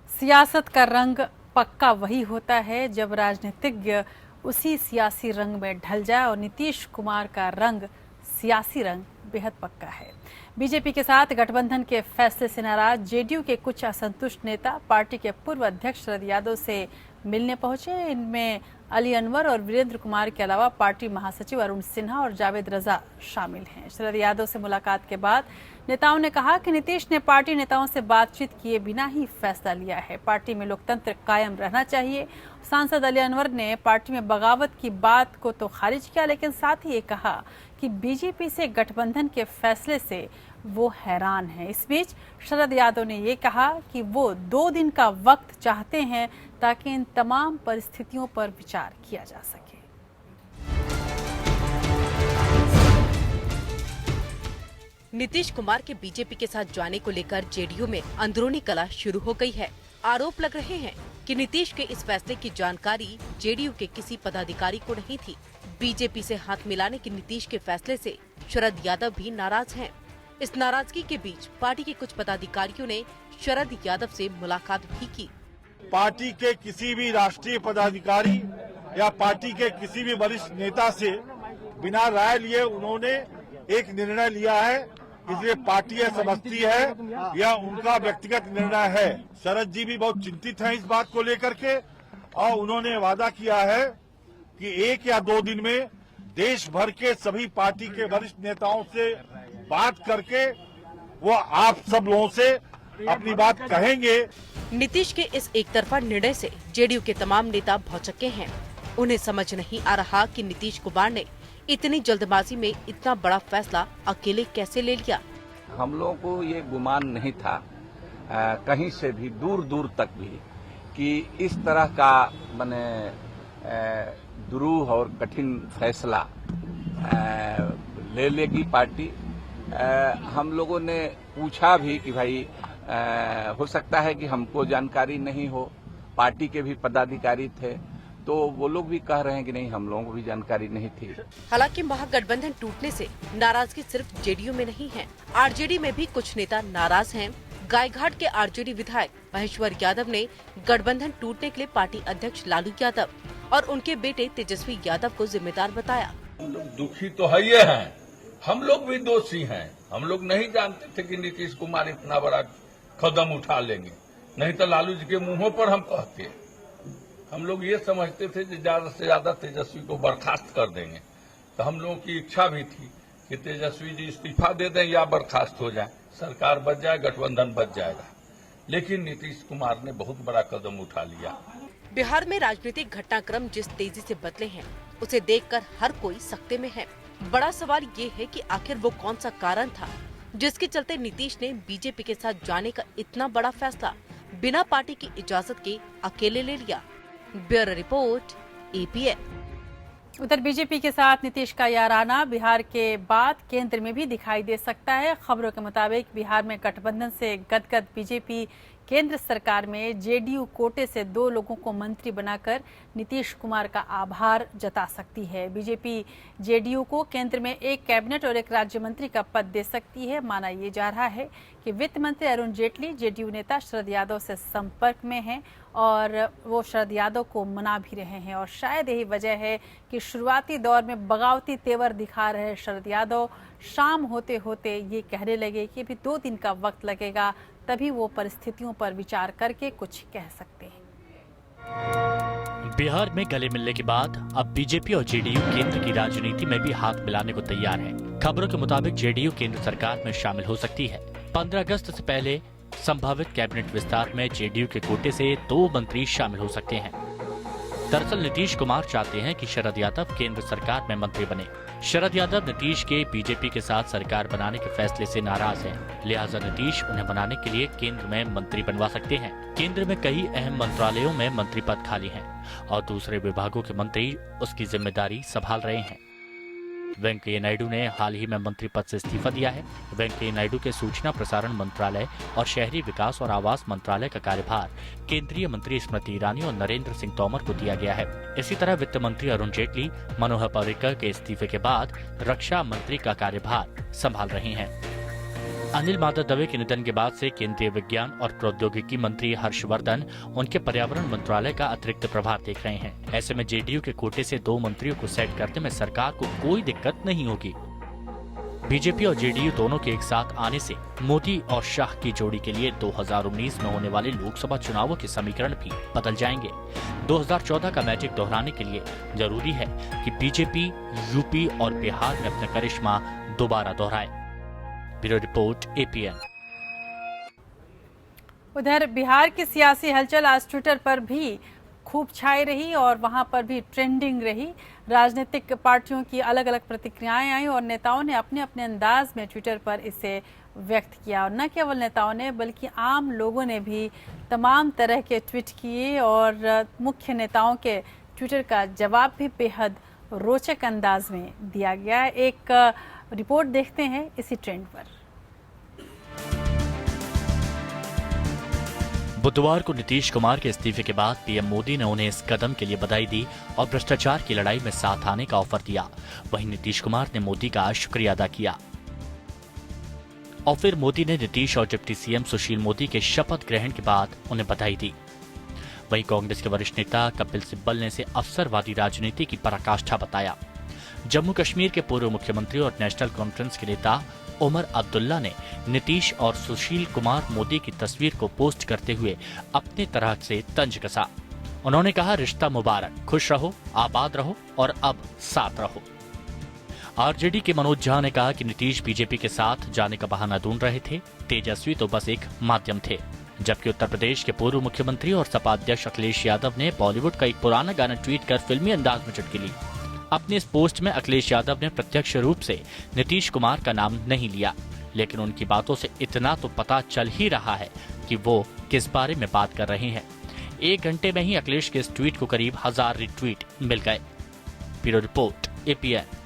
सियासत का रंग पक्का वही होता है जब राजनीतिज्ञ उसी सियासी रंग में ढल जाए, और नीतीश कुमार का रंग सियासी रंग बेहद पक्का है। बीजेपी के साथ गठबंधन के फैसले से नाराज जेडीयू के कुछ असंतुष्ट नेता पार्टी के पूर्व अध्यक्ष शरद यादव से मिलने पहुंचे। इनमें अली अनवर और वीरेंद्र कुमार के अलावा पार्टी महासचिव अरुण सिन्हा और जावेद रजा शामिल हैं। शरद यादव से मुलाकात के बाद नेताओं ने कहा कि नीतीश ने पार्टी नेताओं से बातचीत किए बिना ही फैसला लिया है। पार्टी में लोकतंत्र कायम रहना चाहिए। सांसद अली अनवर ने पार्टी में बगावत की बात को तो खारिज किया, लेकिन साथ ही ये कहा कि बीजेपी से गठबंधन के फैसले से वो हैरान है। इस बीच शरद यादव ने ये कहा कि वो 2 दिन का वक्त चाहते हैं ताकि इन तमाम परिस्थितियों पर विचार किया जा सके। नीतीश कुमार के बीजेपी के साथ जाने को लेकर जेडीयू में अंदरूनी कलह शुरू हो गई है। आरोप लग रहे हैं कि नीतीश के इस फैसले की जानकारी जेडीयू के किसी पदाधिकारी को नहीं थी। बीजेपी से हाथ मिलाने के नीतीश के फैसले से शरद यादव भी नाराज हैं। इस नाराजगी के बीच पार्टी के कुछ पदाधिकारियों ने शरद यादव से मुलाकात भी की। पार्टी के किसी भी राष्ट्रीय पदाधिकारी या पार्टी के किसी भी वरिष्ठ नेता से बिना राय लिए उन्होंने एक निर्णय लिया है, इसलिए पार्टी यह समझती है या उनका व्यक्तिगत निर्णय है। शरद जी भी बहुत चिंतित हैं इस बात को लेकर के और उन्होंने वादा किया है कि 1 या 2 दिन में देश भर के सभी पार्टी के वरिष्ठ नेताओं से बात करके वो आप सब लोगों से अपनी बात कहेंगे। नीतीश के इस एक तरफा निर्णय से जेडीयू के तमाम नेता भौचक्के हैं। उन्हें समझ नहीं आ रहा कि नीतीश कुमार ने इतनी जल्दबाजी में इतना बड़ा फैसला अकेले कैसे ले लिया। हम लोगों को ये गुमान नहीं था कहीं से भी दूर दूर तक भी कि इस तरह का माने दुरूह और कठिन फैसला ले लेगी पार्टी। हम लोगों ने पूछा भी कि भाई हो सकता है कि हमको जानकारी नहीं हो, पार्टी के भी पदाधिकारी थे तो वो लोग भी कह रहे हैं कि नहीं हम लोगों को भी जानकारी नहीं थी। हालांकि महागठबंधन टूटने से नाराजगी सिर्फ जेडीयू में नहीं है, आरजेडी में भी कुछ नेता नाराज हैं। गायघाट के आरजेडी विधायक महेश्वर यादव ने गठबंधन टूटने के लिए पार्टी अध्यक्ष लालू यादव और उनके बेटे तेजस्वी यादव को जिम्मेदार बताया। दुखी तो है ये हैं, हम लोग भी दोषी हैं। हम लोग नहीं जानते थे कि नीतीश कुमार इतना बड़ा कदम उठा लेंगे, नहीं तो लालू जी के मुंहों पर हम कहते। हम लोग ये समझते थे कि ज्यादा से ज्यादा तेजस्वी को बर्खास्त कर देंगे, तो हम लोगों की इच्छा भी थी कि तेजस्वी जी इस्तीफा दे दें या बर्खास्त हो जाए, सरकार बच जाए, गठबंधन बच जाएगा। लेकिन नीतीश कुमार ने बहुत बड़ा कदम उठा लिया। बिहार में राजनीतिक घटनाक्रम जिस तेजी से बदले हैं, उसे देखकर हर कोई सकते में है। बड़ा सवाल ये है कि आखिर वो कौन सा कारण था जिसके चलते नीतीश ने बीजेपी के साथ जाने का इतना बड़ा फैसला बिना पार्टी की इजाजत के अकेले ले लिया। Bureau report, APN। उधर बीजेपी के साथ नीतीश का याराना बिहार के बाद केंद्र में भी दिखाई दे सकता है। खबरों के मुताबिक बिहार में गठबंधन से गदगद बीजेपी केंद्र सरकार में जेडीयू कोटे से 2 लोगों को मंत्री बनाकर नीतीश कुमार का आभार जता सकती है। बीजेपी जेडीयू को केंद्र में 1 कैबिनेट और 1 राज्य मंत्री का पद दे सकती है। माना ये जा रहा है कि वित्त मंत्री अरुण जेटली जेडीयू नेता शरद यादव से संपर्क में हैं और वो शरद यादव को मना भी रहे हैं और शायद यही वजह है कि शुरुआती दौर में बगावती तेवर दिखा रहे शरद यादव शाम होते होते ये कहने लगे कि अभी 2 दिन का वक्त लगेगा, तभी वो परिस्थितियों पर विचार करके कुछ कह सकते हैं। बिहार में गले मिलने के बाद अब बीजेपी और जेडीयू केंद्र की राजनीति में भी हाथ मिलाने को तैयार है। खबरों के मुताबिक जेडीयू केंद्र सरकार में शामिल हो सकती है। 15 अगस्त से पहले संभावित कैबिनेट विस्तार में जेडीयू के कोटे से 2 मंत्री शामिल हो सकते हैं। दरअसल नीतीश कुमार चाहते हैं कि शरद यादव केंद्र सरकार में मंत्री बने। शरद यादव नीतीश के बीजेपी के साथ सरकार बनाने के फैसले से नाराज हैं, लिहाजा नीतीश उन्हें बनाने के लिए केंद्र में मंत्री बनवा सकते हैं। केंद्र में कई अहम मंत्रालयों में मंत्री पद खाली हैं और दूसरे विभागों के मंत्री उसकी जिम्मेदारी संभाल रहे हैं। वेंकैया नायडू ने हाल ही में मंत्री पद से इस्तीफा दिया है। वेंकैया नायडू के सूचना प्रसारण मंत्रालय और शहरी विकास और आवास मंत्रालय का कार्यभार केंद्रीय मंत्री स्मृति ईरानी और नरेंद्र सिंह तोमर को दिया गया है। इसी तरह वित्त मंत्री अरुण जेटली मनोहर पर्रिकर के इस्तीफे के बाद रक्षा मंत्री का कार्यभार संभाल रहे हैं। अनिल माधव दवे के निधन के बाद से केंद्रीय विज्ञान और प्रौद्योगिकी मंत्री हर्षवर्धन उनके पर्यावरण मंत्रालय का अतिरिक्त प्रभार देख रहे हैं। ऐसे में जेडीयू के कोटे से 2 मंत्रियों को सेट करने में सरकार को कोई दिक्कत नहीं होगी। बीजेपी और जेडीयू दोनों के एक साथ आने से मोदी और शाह की जोड़ी के लिए 2019 में होने वाले लोकसभा चुनावों के समीकरण भी बदल जाएंगे। 2014 का मैजिक दोहराने के लिए जरूरी है कि बीजेपी यूपी और बिहार में अपना करिश्मा दोबारा दोहराए। Bureau report, APN। उधर बिहार की सियासी हलचल आज ट्विटर पर भी खूब छाई रही और वहां पर भी ट्रेंडिंग रही। राजनीतिक पार्टियों की अलग अलग प्रतिक्रियाएं आई और नेताओं ने अपने अपने अंदाज में ट्विटर पर इसे व्यक्त किया। और न केवल नेताओं ने बल्कि आम लोगों ने भी तमाम तरह के ट्वीट किए और मुख्य नेताओं के ट्विटर का जवाब भी बेहद रोचक अंदाज में दिया गया। एक रिपोर्ट देखते हैं इसी ट्रेंड पर। बुधवार को नीतीश कुमार के इस्तीफे के बाद पीएम मोदी ने उन्हें इस कदम के लिए बधाई दी और भ्रष्टाचार की लड़ाई में साथ आने का ऑफर दिया। वहीं नीतीश कुमार ने मोदी का शुक्रिया अदा किया और फिर मोदी ने नीतीश और डिप्टी सीएम सुशील मोदी के शपथ ग्रहण के बाद उन्हें बधाई दी। वहीं कांग्रेस के वरिष्ठ नेता कपिल सिब्बल ने इसे अवसरवादी राजनीति की पराकाष्ठा बताया। जम्मू कश्मीर के पूर्व मुख्यमंत्री और नेशनल कॉन्फ्रेंस के नेता उमर अब्दुल्ला ने नीतीश और सुशील कुमार मोदी की तस्वीर को पोस्ट करते हुए अपनी तरह से तंज कसा। उन्होंने कहा, रिश्ता मुबारक, खुश रहो, आबाद रहो और अब साथ रहो। आरजेडी के मनोज झा ने कहा कि नीतीश बीजेपी के साथ जाने का बहाना ढूंढ रहे थे, तेजस्वी तो बस एक माध्यम थे। जबकि उत्तर प्रदेश के पूर्व मुख्यमंत्री और सपा अध्यक्ष अखिलेश यादव ने बॉलीवुड का एक पुराना गाना ट्वीट कर फिल्मी अंदाज में चुटकी ली। अपने इस पोस्ट में अखिलेश यादव ने प्रत्यक्ष रूप से नीतीश कुमार का नाम नहीं लिया, लेकिन उनकी बातों से इतना तो पता चल ही रहा है कि वो किस बारे में बात कर रहे हैं। 1 घंटे में ही अखिलेश के इस ट्वीट को करीब 1000 रिट्वीट मिल गए। Bureau report, APN।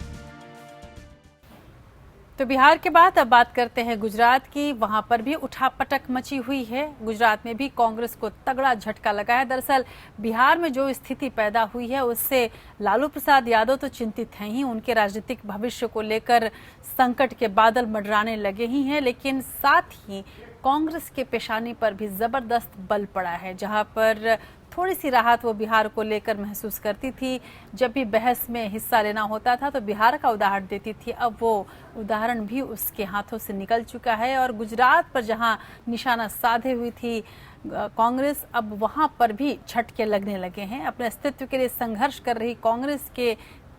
तो बिहार के बाद अब बात करते हैं गुजरात की। वहां पर भी उठापटक मची हुई है। गुजरात में भी कांग्रेस को तगड़ा झटका लगा है। दरअसल बिहार में जो स्थिति पैदा हुई है उससे लालू प्रसाद यादव तो चिंतित हैं ही, उनके राजनीतिक भविष्य को लेकर संकट के बादल मंडराने लगे ही हैं, लेकिन साथ ही कांग्रेस के पेशानी पर भी जबरदस्त बल पड़ा है। जहां पर थोड़ी सी राहत वो बिहार को लेकर महसूस करती थी, जब भी बहस में हिस्सा लेना होता था तो बिहार का उदाहरण देती थी। अब वो उदाहरण भी उसके हाथों से निकल चुका है और गुजरात पर जहां निशाना साधे हुई थी कांग्रेस, अब वहां पर भी झटके लगने लगे हैं। अपने अस्तित्व के लिए संघर्ष कर रही कांग्रेस के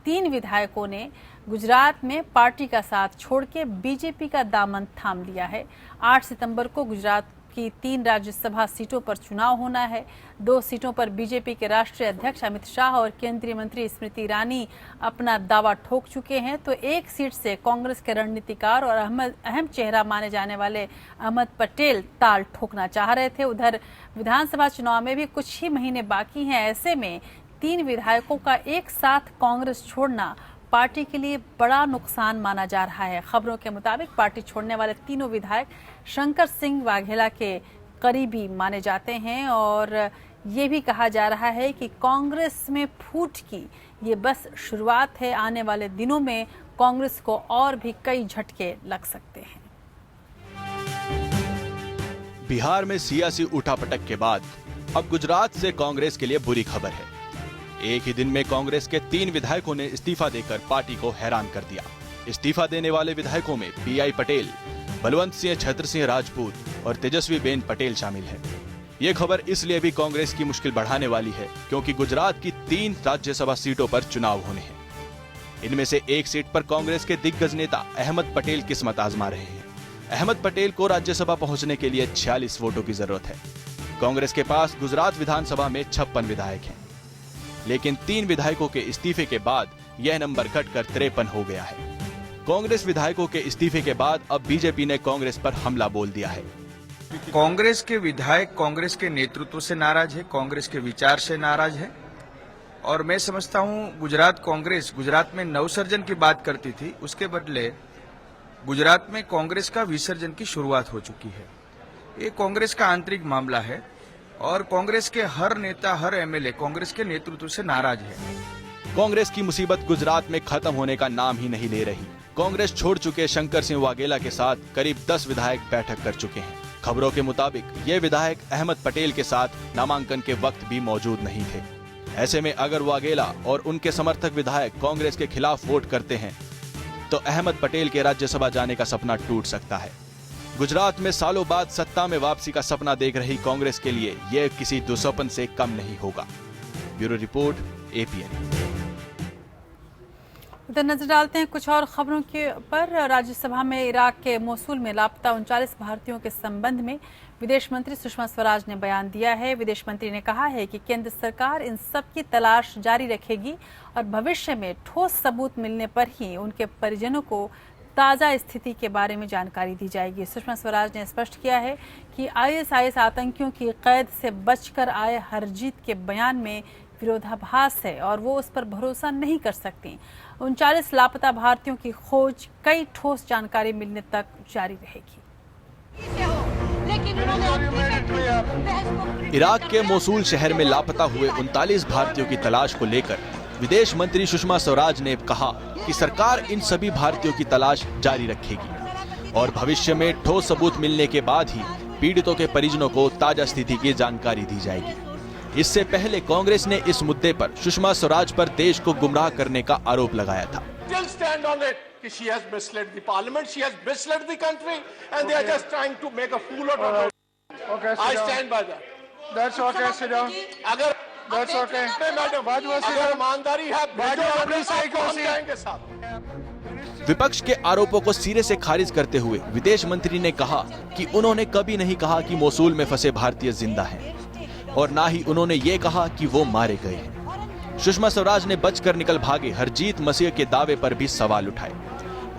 3 विधायकों ने गुजरात में पार्टी का साथ छोड़ के बीजेपी का दामन थाम लिया है। 8 सितंबर को गुजरात की 3 राज्यसभा सीटों पर चुनाव होना है। 2 सीटों पर बीजेपी के राष्ट्रीय अध्यक्ष अमित शाह और केंद्रीय मंत्री स्मृति ईरानी अपना दावा ठोक चुके हैं, तो 1 सीट से कांग्रेस के रणनीतिकार और अहम चेहरा माने जाने वाले अहमद पटेल ताल ठोकना चाह रहे थे। उधर विधानसभा चुनाव में भी कुछ ही महीने बाकी हैं। ऐसे में 3 विधायकों का एक साथ कांग्रेस छोड़ना पार्टी के लिए बड़ा नुकसान माना जा रहा है। खबरों के मुताबिक पार्टी छोड़ने वाले तीनों विधायक शंकर सिंह वाघेला के करीबी माने जाते हैं और ये भी कहा जा रहा है कि कांग्रेस में फूट की ये बस शुरुआत है। आने वाले दिनों में कांग्रेस को और भी कई झटके लग सकते हैं। बिहार में सियासी उठापटक के बाद अब गुजरात से कांग्रेस के लिए बुरी खबर है। एक ही दिन में कांग्रेस के 3 विधायकों ने इस्तीफा देकर पार्टी को हैरान कर दिया। इस्तीफा देने वाले विधायकों में PI पटेल, बलवंत सिंह छत्र सिंह राजपूत और तेजस्वी बेन पटेल शामिल है। ये खबर इसलिए भी कांग्रेस की मुश्किल बढ़ाने वाली है क्योंकि गुजरात की 3 राज्यसभा सीटों पर चुनाव होने हैं। इनमें से एक सीट पर कांग्रेस के दिग्गज नेता अहमद पटेल किस्मत आजमा रहे हैं। अहमद पटेल को राज्यसभा पहुंचने के लिए 46 वोटों की जरूरत है। कांग्रेस के पास गुजरात विधानसभा में 56 विधायक हैं, लेकिन 3 विधायकों के इस्तीफे के बाद यह नंबर घटकर 53 हो गया है। कांग्रेस विधायकों के इस्तीफे के बाद अब बीजेपी ने कांग्रेस पर हमला बोल दिया है। कांग्रेस के विधायक कांग्रेस के नेतृत्व से नाराज है, कांग्रेस के विचार से नाराज है और मैं समझता हूं गुजरात कांग्रेस गुजरात में नवसर्जन की बात करती थी, उसके बदले गुजरात में कांग्रेस का विसर्जन की शुरुआत हो चुकी है। ये कांग्रेस का आंतरिक मामला है और कांग्रेस के हर नेता, हर MLA कांग्रेस के नेतृत्व से नाराज है। कांग्रेस की मुसीबत गुजरात में खत्म होने का नाम ही नहीं ले रही। कांग्रेस छोड़ चुके शंकर सिंह वाघेला के साथ करीब 10 विधायक बैठक कर चुके हैं। खबरों के मुताबिक ये विधायक अहमद पटेल के साथ नामांकन के वक्त भी मौजूद नहीं थे। ऐसे में अगर वाघेला और उनके समर्थक विधायक कांग्रेस के खिलाफ वोट करते हैं तो अहमद पटेल के राज्यसभा जाने का सपना टूट सकता है। गुजरात में सालों बाद सत्ता में वापसी का सपना देख रही कांग्रेस के लिए यह किसी दुस्वप्न से कम नहीं होगा। Bureau report, APN. इधर नजर डालते हैं कुछ और खबरों के पर। राज्यसभा में इराक के मोसूल में लापता 39 भारतीयों के संबंध में विदेश मंत्री सुषमा स्वराज ने बयान दिया है। विदेश मंत्री ने कहा है कि केंद्र सरकार इन सब की तलाश जारी रखेगी और भविष्य में ठोस सबूत मिलने पर ही उनके परिजनों को ताज़ा स्थिति के बारे में जानकारी दी जाएगी। सुषमा स्वराज ने स्पष्ट किया है कि आईएसआईएस आतंकियों की कैद से बचकर आए हरजीत के बयान में विरोधाभास है और वो उस पर भरोसा नहीं कर सकती। 39 लापता भारतीयों की खोज कई ठोस जानकारी मिलने तक जारी रहेगी। इराक के मोसूल शहर में लापता हुए 39 भारतीयों की तलाश को लेकर विदेश मंत्री सुषमा स्वराज ने कहा कि सरकार इन सभी भारतीयों की तलाश जारी रखेगी और भविष्य में ठोस सबूत मिलने के बाद ही पीड़ितों के परिजनों को ताजा स्थिति की जानकारी दी जाएगी। इससे पहले कांग्रेस ने इस मुद्दे पर सुषमा स्वराज पर देश को गुमराह करने का आरोप लगाया था। She has misled the parliament, she has misled the country, and they are just trying to make a fool out of her. Okay, I stand by that. That's okay, sit down. That's okay. Madam, अगर ईमानदारी है, हम जाएंगे साथ। विपक्ष के आरोपों को सिरे से खारिज करते हुए विदेश मंत्री ने कहा कि उन्होंने कभी नहीं कहा कि मोसूल में फंसे भारतीय जिंदा हैं और ना ही उन्होंने ये कहा कि वो मारे गए हैं। सुषमा स्वराज ने बचकर निकल भागे हरजीत मसीह के दावे पर भी सवाल उठाए।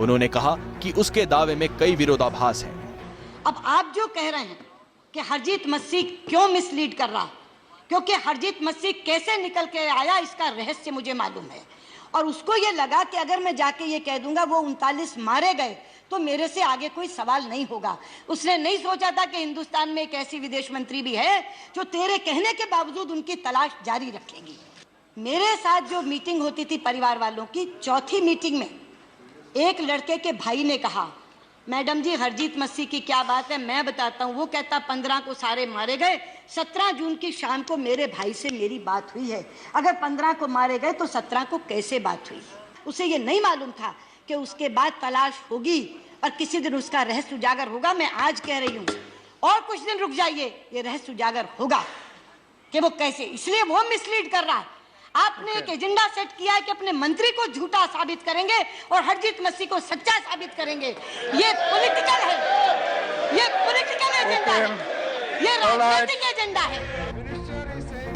उन्होंने कहा कि उसके दावे में कई विरोधाभास हैं। अब आप जो कह रहे हैं कि हरजीत मसीह क्यों मिसलीड कर रहा, क्योंकि हरजीत मसीह कैसे निकल के आया इसका रहस्य मुझे मालूम है और उसको ये लगा कि अगर मैं जाके ये कह दूंगा वो 39 मारे गए तो मेरे से आगे कोई सवाल नहीं होगा। उसने नहीं सोचा था कि हिंदुस्तान में एक ऐसी विदेश मंत्री भी है जो तेरे कहने के बावजूद उनकी तलाश जारी रखेगी। मेरे साथ जो मीटिंग होती थी परिवार वालों की, चौथी मीटिंग में एक लड़के के भाई ने कहा, मैडम जी हरजीत मसीह की क्या बात है, मैं बताता हूँ। वो कहता 15 को सारे मारे गए, 17 जून की शाम को मेरे भाई से मेरी बात हुई है। अगर 15 को मारे गए तो 17 को कैसे बात हुई? उसे ये नहीं मालूम था कि उसके बाद तलाश होगी और किसी दिन उसका रहस्य उजागर होगा। मैं आज कह रही हूँ और कुछ दिन रुक जाइए, ये रहस्य उजागर होगा कि वो कैसे, इसलिए वो मिसलीड कर रहा है। आपने एक एजेंडा सेट किया है कि अपने मंत्री को झूठा साबित करेंगे और हरजीत मसीह को सच्चा साबित करेंगे। ये पॉलिटिकल है, ये पॉलिटिकल एजेंडा है, ये राजनीतिक एजेंडा है।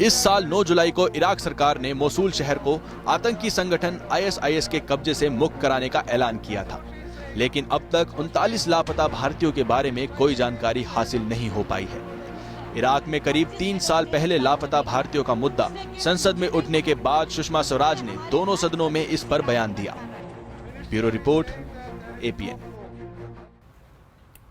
इस साल 9 जुलाई को इराक सरकार ने मोसूल शहर को आतंकी संगठन आईएसआईएस के कब्जे से मुक्त कराने का ऐलान किया था, लेकिन अब तक 39 लापता भारतीयों के बारे में कोई जानकारी हासिल नहीं हो पाई है। इराक में करीब 3 साल पहले लापता भारतीयों का मुद्दा संसद में उठने के बाद सुषमा स्वराज ने दोनों सदनों में इस पर बयान दिया। Bureau report, APN.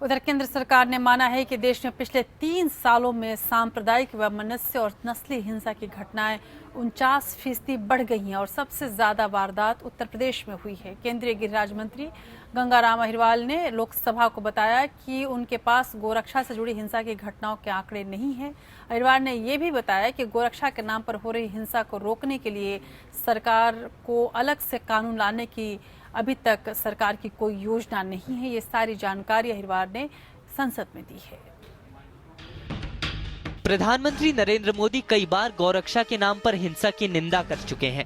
उधर केंद्र सरकार ने माना है कि देश में पिछले 3 सालों में सांप्रदायिक वैमनस्य और नस्ली हिंसा की घटनाएं 49% बढ़ गई हैं और सबसे ज्यादा वारदात उत्तर प्रदेश में हुई है। केंद्रीय गृह राज्य मंत्री गंगाराम अहिरवाल ने लोकसभा को बताया कि उनके पास गोरक्षा से जुड़ी हिंसा की घटनाओं के आंकड़े नहीं हैं। अहिरवाल ने यह भी बताया कि गोरक्षा के नाम पर हो रही हिंसा को रोकने के लिए सरकार को अलग से कानून लाने की अभी तक सरकार की कोई योजना नहीं है। ये सारी जानकारी अहिरवाल ने संसद में दी है। प्रधानमंत्री नरेंद्र मोदी कई बार गौरक्षा के नाम पर हिंसा की निंदा कर चुके हैं।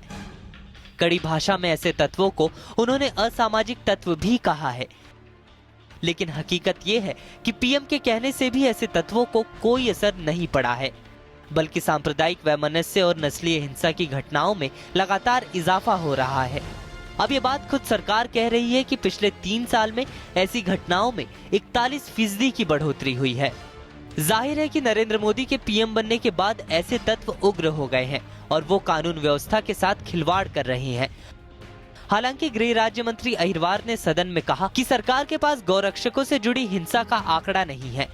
कड़ी भाषा में ऐसे तत्वों को उन्होंने असामाजिक तत्व भी कहा है, लेकिन हकीकत यह है कि पीएम के कहने से भी ऐसे तत्वों को कोई असर नहीं पड़ा है, बल्कि सांप्रदायिक वैमनस्य और नस्लीय हिंसा की घटनाओं में लगातार इजाफा हो रहा है। अब ये बात खुद सरकार कह रही है कि पिछले 3 साल में ऐसी घटनाओं में 41% की बढ़ोतरी हुई है। जाहिर है कि नरेंद्र मोदी के पीएम बनने के बाद ऐसे तत्व उग्र हो गए हैं और वो कानून व्यवस्था के साथ खिलवाड़ कर रहे हैं। हालांकि गृह राज्य मंत्री अहिरवार ने सदन में कहा कि सरकार के पास गौरक्षकों से जुड़ी हिंसा का आंकड़ा नहीं है।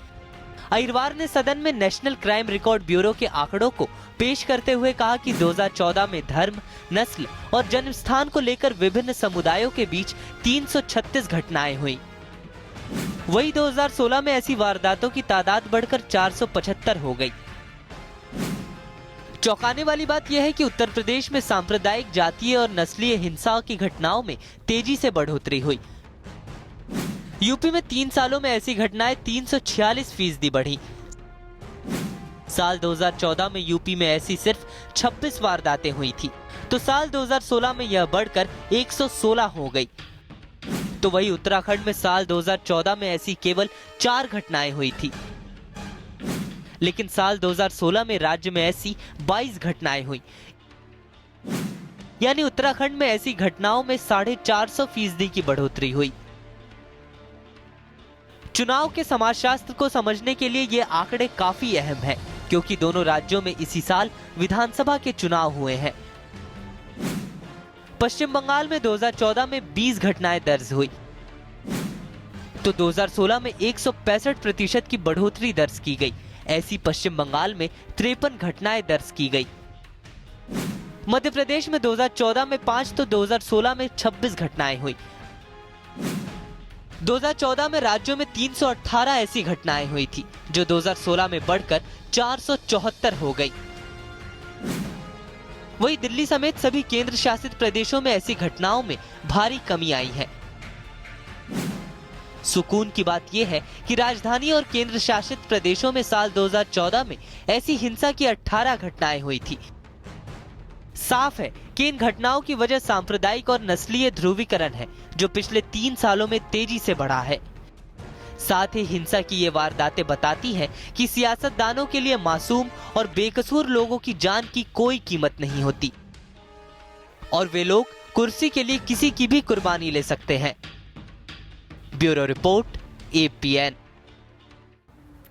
अहिरवार ने सदन में नेशनल क्राइम रिकॉर्ड ब्यूरो के आंकड़ों को पेश करते हुए कहा कि 2014 में धर्म, नस्ल और जन्म स्थान को लेकर विभिन्न समुदायों के बीच 336 घटनाएं हुई। वही 2016 में ऐसी वारदातों की तादाद बढ़कर 475 हो गई। चौंकाने वाली बात यह है कि उत्तर प्रदेश में सांप्रदायिक, जातीय और नस्लीय हिंसा की घटनाओं में तेजी से बढ़ोतरी हुई। यूपी में 3 सालों में ऐसी घटनाएं 346% बढ़ी। साल 2014 में यूपी में ऐसी सिर्फ 26 वारदातें हुई थी, तो साल 2016 में यह बढ़कर 116 हो गई। तो वही उत्तराखंड में साल 2014 में ऐसी केवल 4 घटनाएं हुई थी, लेकिन साल 2016 में राज्य में ऐसी 22 घटनाएं हुई। यानी उत्तराखंड में ऐसी घटनाओं में 450% की बढ़ोतरी हुई। चुनाव के समाजशास्त्र को समझने के लिए ये आंकड़े काफी अहम है, क्योंकि दोनों राज्यों में इसी साल विधानसभा के चुनाव हुए हैं। पश्चिम बंगाल में 2014 में 20 घटनाएं दर्ज हुई, तो 2016 में 165% की बढ़ोतरी दर्ज की गई। ऐसी पश्चिम बंगाल में 53 घटनाएं दर्ज की गई। मध्य प्रदेश में 2014 में 5 तो 2016 में 26 घटनाएं हुई। 2014 में राज्यों में 318 ऐसी घटनाएं हुई थी, जो 2016 में बढ़कर 474 हो गई। वहीं दिल्ली समेत सभी केंद्र शासित प्रदेशों में ऐसी घटनाओं में भारी कमी आई है। सुकून की बात यह है कि राजधानी और केंद्र शासित प्रदेशों में साल 2014 में ऐसी हिंसा की 18 घटनाएं हुई थी। साफ है कि इन घटनाओं की वजह सांप्रदायिक और नस्लीय ध्रुवीकरण है, जो पिछले 3 सालों में तेजी से बढ़ा है। साथ ही हिंसा की ये वारदातें बताती हैं कि सियासतदानों के लिए मासूम और बेकसूर लोगों की जान की कोई कीमत नहीं होती, और वे लोग कुर्सी के लिए किसी की भी कुर्बानी ले सकते हैं। Bureau report, APN।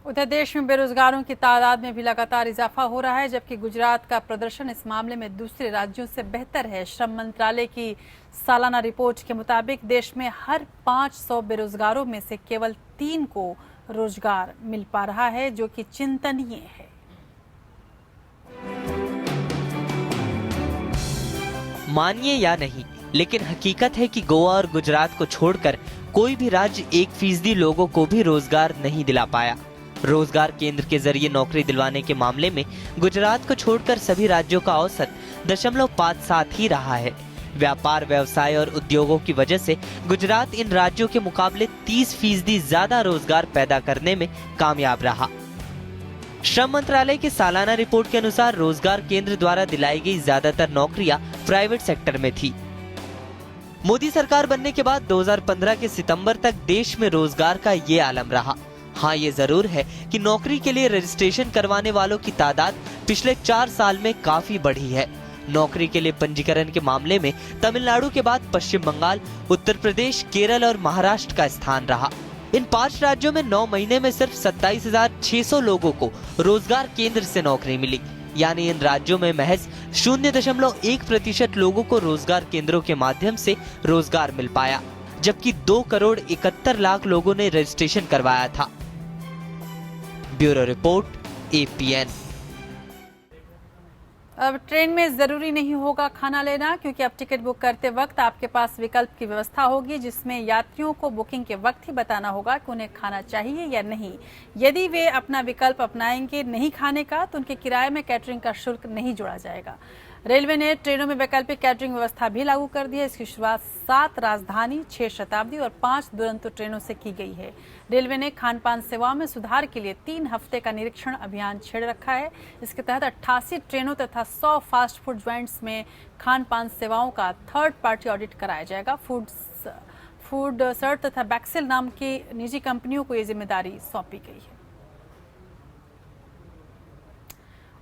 उधर देश में बेरोजगारों की तादाद में भी लगातार इजाफा हो रहा है, जबकि गुजरात का प्रदर्शन इस मामले में दूसरे राज्यों से बेहतर है। श्रम मंत्रालय की सालाना रिपोर्ट के मुताबिक देश में हर 500 बेरोजगारों में से केवल 3 को रोजगार मिल पा रहा है, जो कि चिंतनीय है। मानिए या नहीं, लेकिन हकीकत है कि गोवा और गुजरात को छोड़कर कोई भी राज्य 1% लोगों को भी रोजगार नहीं दिला पाया। रोजगार केंद्र के जरिए नौकरी दिलवाने के मामले में गुजरात को छोड़कर सभी राज्यों का औसत 0.57 ही रहा है। व्यापार, व्यवसाय और उद्योगों की वजह से गुजरात इन राज्यों के मुकाबले 30% ज्यादा रोजगार पैदा करने में कामयाब रहा। श्रम मंत्रालय की सालाना रिपोर्ट के अनुसार रोजगार केंद्र द्वारा दिलाई गई ज्यादातर नौकरियां प्राइवेट सेक्टर में थी। मोदी सरकार बनने के बाद 2015 के सितंबर तक देश में रोजगार का ये आलम रहा। हाँ, ये जरूर है कि नौकरी के लिए रजिस्ट्रेशन करवाने वालों की तादाद पिछले 4 साल में काफी बढ़ी है। नौकरी के लिए पंजीकरण के मामले में तमिलनाडु के बाद पश्चिम बंगाल, उत्तर प्रदेश, केरल और महाराष्ट्र का स्थान रहा। इन 5 राज्यों में 9 महीने में सिर्फ 27,600 लोगों को रोजगार केंद्र से नौकरी मिली। यानी इन राज्यों में महज 0.1% लोगों को रोजगार केंद्रों के माध्यम से रोजगार मिल पाया, जबकि 2,71,00,000 लोगों ने रजिस्ट्रेशन करवाया था। Bureau report, APN। अब ट्रेन में जरूरी नहीं होगा खाना लेना, क्योंकि अब टिकट बुक करते वक्त आपके पास विकल्प की व्यवस्था होगी, जिसमें यात्रियों को बुकिंग के वक्त ही बताना होगा कि उन्हें खाना चाहिए या नहीं। यदि वे अपना विकल्प अपनाएंगे नहीं खाने का, तो उनके किराए में कैटरिंग का शुल्क नहीं जोड़ा जाएगा। रेलवे ने ट्रेनों में वैकल्पिक कैटरिंग व्यवस्था भी लागू कर दी है। इसकी शुरुआत 7 राजधानी, 6 शताब्दी और 5 दुरंतो ट्रेनों से की गई है। रेलवे ने खान पान सेवाओं में सुधार के लिए 3 हफ्ते का निरीक्षण अभियान छेड़ रखा है। इसके तहत 88 ट्रेनों तथा 100 फास्ट फूड ज्वाइंट्स में खान पान सेवाओं का थर्ड पार्टी ऑडिट कराया जाएगा। फूड सर्ट तथा बैक्सेल नाम की निजी कंपनियों को ये जिम्मेदारी सौंपी गई है।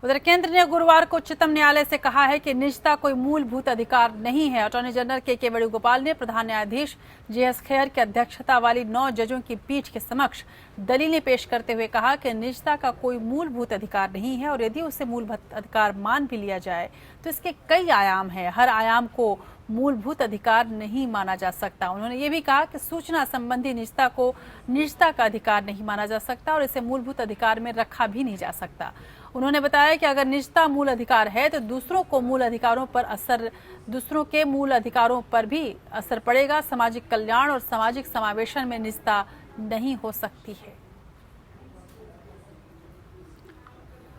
उधर केंद्र ने गुरुवार को उच्चतम न्यायालय से कहा है कि निजता कोई मूलभूत अधिकार नहीं है। अटॉर्नी जनरल के वेणुगोपाल ने प्रधान न्यायाधीश JS खैर की अध्यक्षता वाली 9 जजों की पीठ के समक्ष दलीलें पेश करते हुए कहा कि निजता का कोई मूलभूत अधिकार नहीं है, और यदि उसे मूलभूत अधिकार मान भी लिया जाए तो इसके कई आयाम हैं। हर आयाम को मूलभूत अधिकार नहीं माना जा सकता। उन्होंने ये भी कहा कि सूचना संबंधी निजता को निजता का अधिकार नहीं माना जा सकता, और इसे मूलभूत अधिकार में रखा भी नहीं जा सकता। उन्होंने बताया कि अगर निजता मूल अधिकार है तो दूसरों के मूल अधिकारों पर भी असर पड़ेगा। सामाजिक कल्याण और सामाजिक समावेशन में निजता नहीं हो सकती है।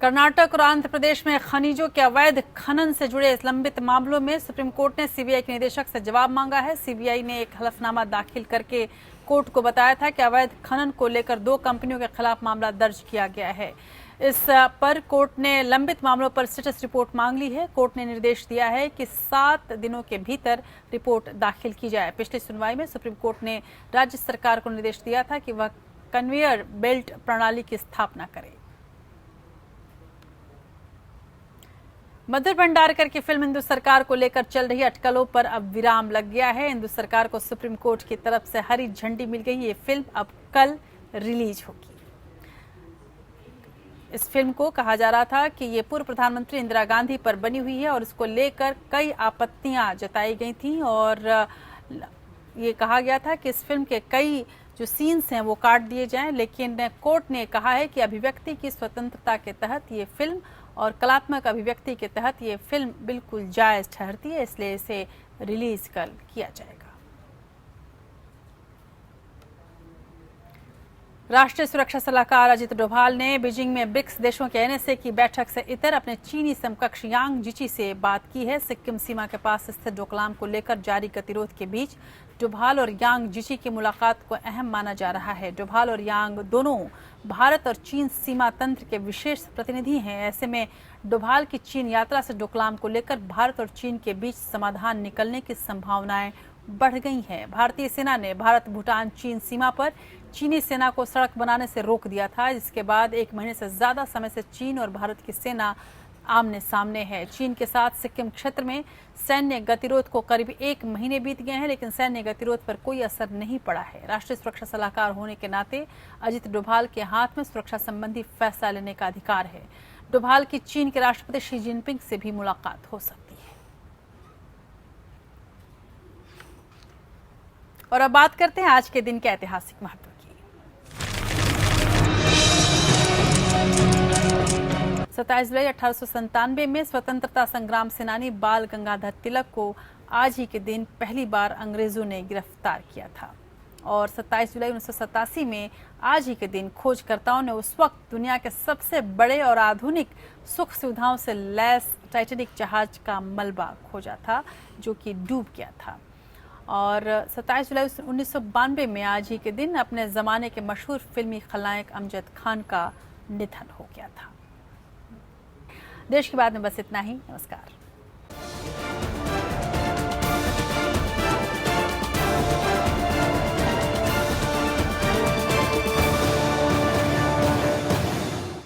कर्नाटक और आंध्र प्रदेश में खनिजों के अवैध खनन से जुड़े लंबित मामलों में सुप्रीम कोर्ट ने सीबीआई के निदेशक से जवाब मांगा है। सीबीआई ने एक हलफनामा दाखिल करके कोर्ट को बताया था कि अवैध खनन को लेकर 2 कंपनियों के खिलाफ मामला दर्ज किया गया है। इस पर कोर्ट ने लंबित मामलों पर स्टेटस रिपोर्ट मांग ली है। कोर्ट ने निर्देश दिया है कि 7 दिनों के भीतर रिपोर्ट दाखिल की जाए। पिछली सुनवाई में सुप्रीम कोर्ट ने राज्य सरकार को निर्देश दिया था कि वह कन्वेयर बेल्ट प्रणाली की स्थापना करे। मधुर भंडारकर की फिल्म हिंदू सरकार को लेकर चल रही अटकलों पर अब विराम लग गया है। हिंदू सरकार को सुप्रीम कोर्ट की तरफ से हरी झंडी मिल गई। ये फिल्म अब कल रिलीज होगी। इस फिल्म को कहा जा रहा था कि ये पूर्व प्रधानमंत्री इंदिरा गांधी पर बनी हुई है और इसको लेकर कई आपत्तियां जताई गई थी और ये कहा गया था कि इस फिल्म के कई जो सीन्स हैं वो काट दिए जाएं, लेकिन कोर्ट ने कहा है कि अभिव्यक्ति की स्वतंत्रता के तहत ये फिल्म और कलात्मक अभिव्यक्ति के तहत ये फिल्म बिल्कुल जायज ठहरती है, इसलिए इसे रिलीज कल किया जाएगा। राष्ट्रीय सुरक्षा सलाहकार अजित डोभाल ने बीजिंग में ब्रिक्स देशों के एनएसए की बैठक से इतर अपने चीनी समकक्ष यांग जिची से बात की है। सिक्किम सीमा के पास स्थित डोकलाम को लेकर जारी गतिरोध के बीच डोभाल और यांग जिची की मुलाकात को अहम माना जा रहा है। डोभाल और यांग दोनों भारत और चीन सीमा तंत्र के विशेष प्रतिनिधि हैं। ऐसे में डोभाल की चीन यात्रा से डोकलाम को लेकर भारत और चीन के बीच समाधान निकलने की संभावनाएं बढ़ गई हैं। भारतीय सेना ने भारत भूटान चीन सीमा पर चीनी सेना को सड़क बनाने से रोक दिया था, जिसके बाद 1 महीने से ज्यादा समय से चीन और भारत की सेना आमने सामने है। चीन के साथ सिक्किम क्षेत्र में सैन्य गतिरोध को करीब 1 महीने बीत गए हैं, लेकिन सैन्य गतिरोध पर कोई असर नहीं पड़ा है। राष्ट्रीय सुरक्षा सलाहकार होने के नाते अजित डोभाल के हाथ में सुरक्षा संबंधी फैसला लेने का अधिकार है। डोभाल की चीन के राष्ट्रपति शी जिनपिंग से भी मुलाकात हो सकती है। और अब बात करते हैं आज के दिन के ऐतिहासिक महत्व की। 27 जुलाई 1897 में स्वतंत्रता संग्राम सेनानी बाल गंगाधर तिलक को आज ही के दिन पहली बार अंग्रेजों ने गिरफ्तार किया था और 27 जुलाई 1987 में आज ही के दिन खोजकर्ताओं ने उस वक्त दुनिया के सबसे बड़े और आधुनिक सुख सुविधाओं से लैस टाइटैनिक जहाज का मलबा खोजा था, जो कि डूब गया था। और 27 जुलाई 1992 में आज ही के दिन अपने ज़माने के मशहूर फिल्मी खलनायक अमजद खान का निधन हो गया था। देश की बात में बस इतना ही। नमस्कार।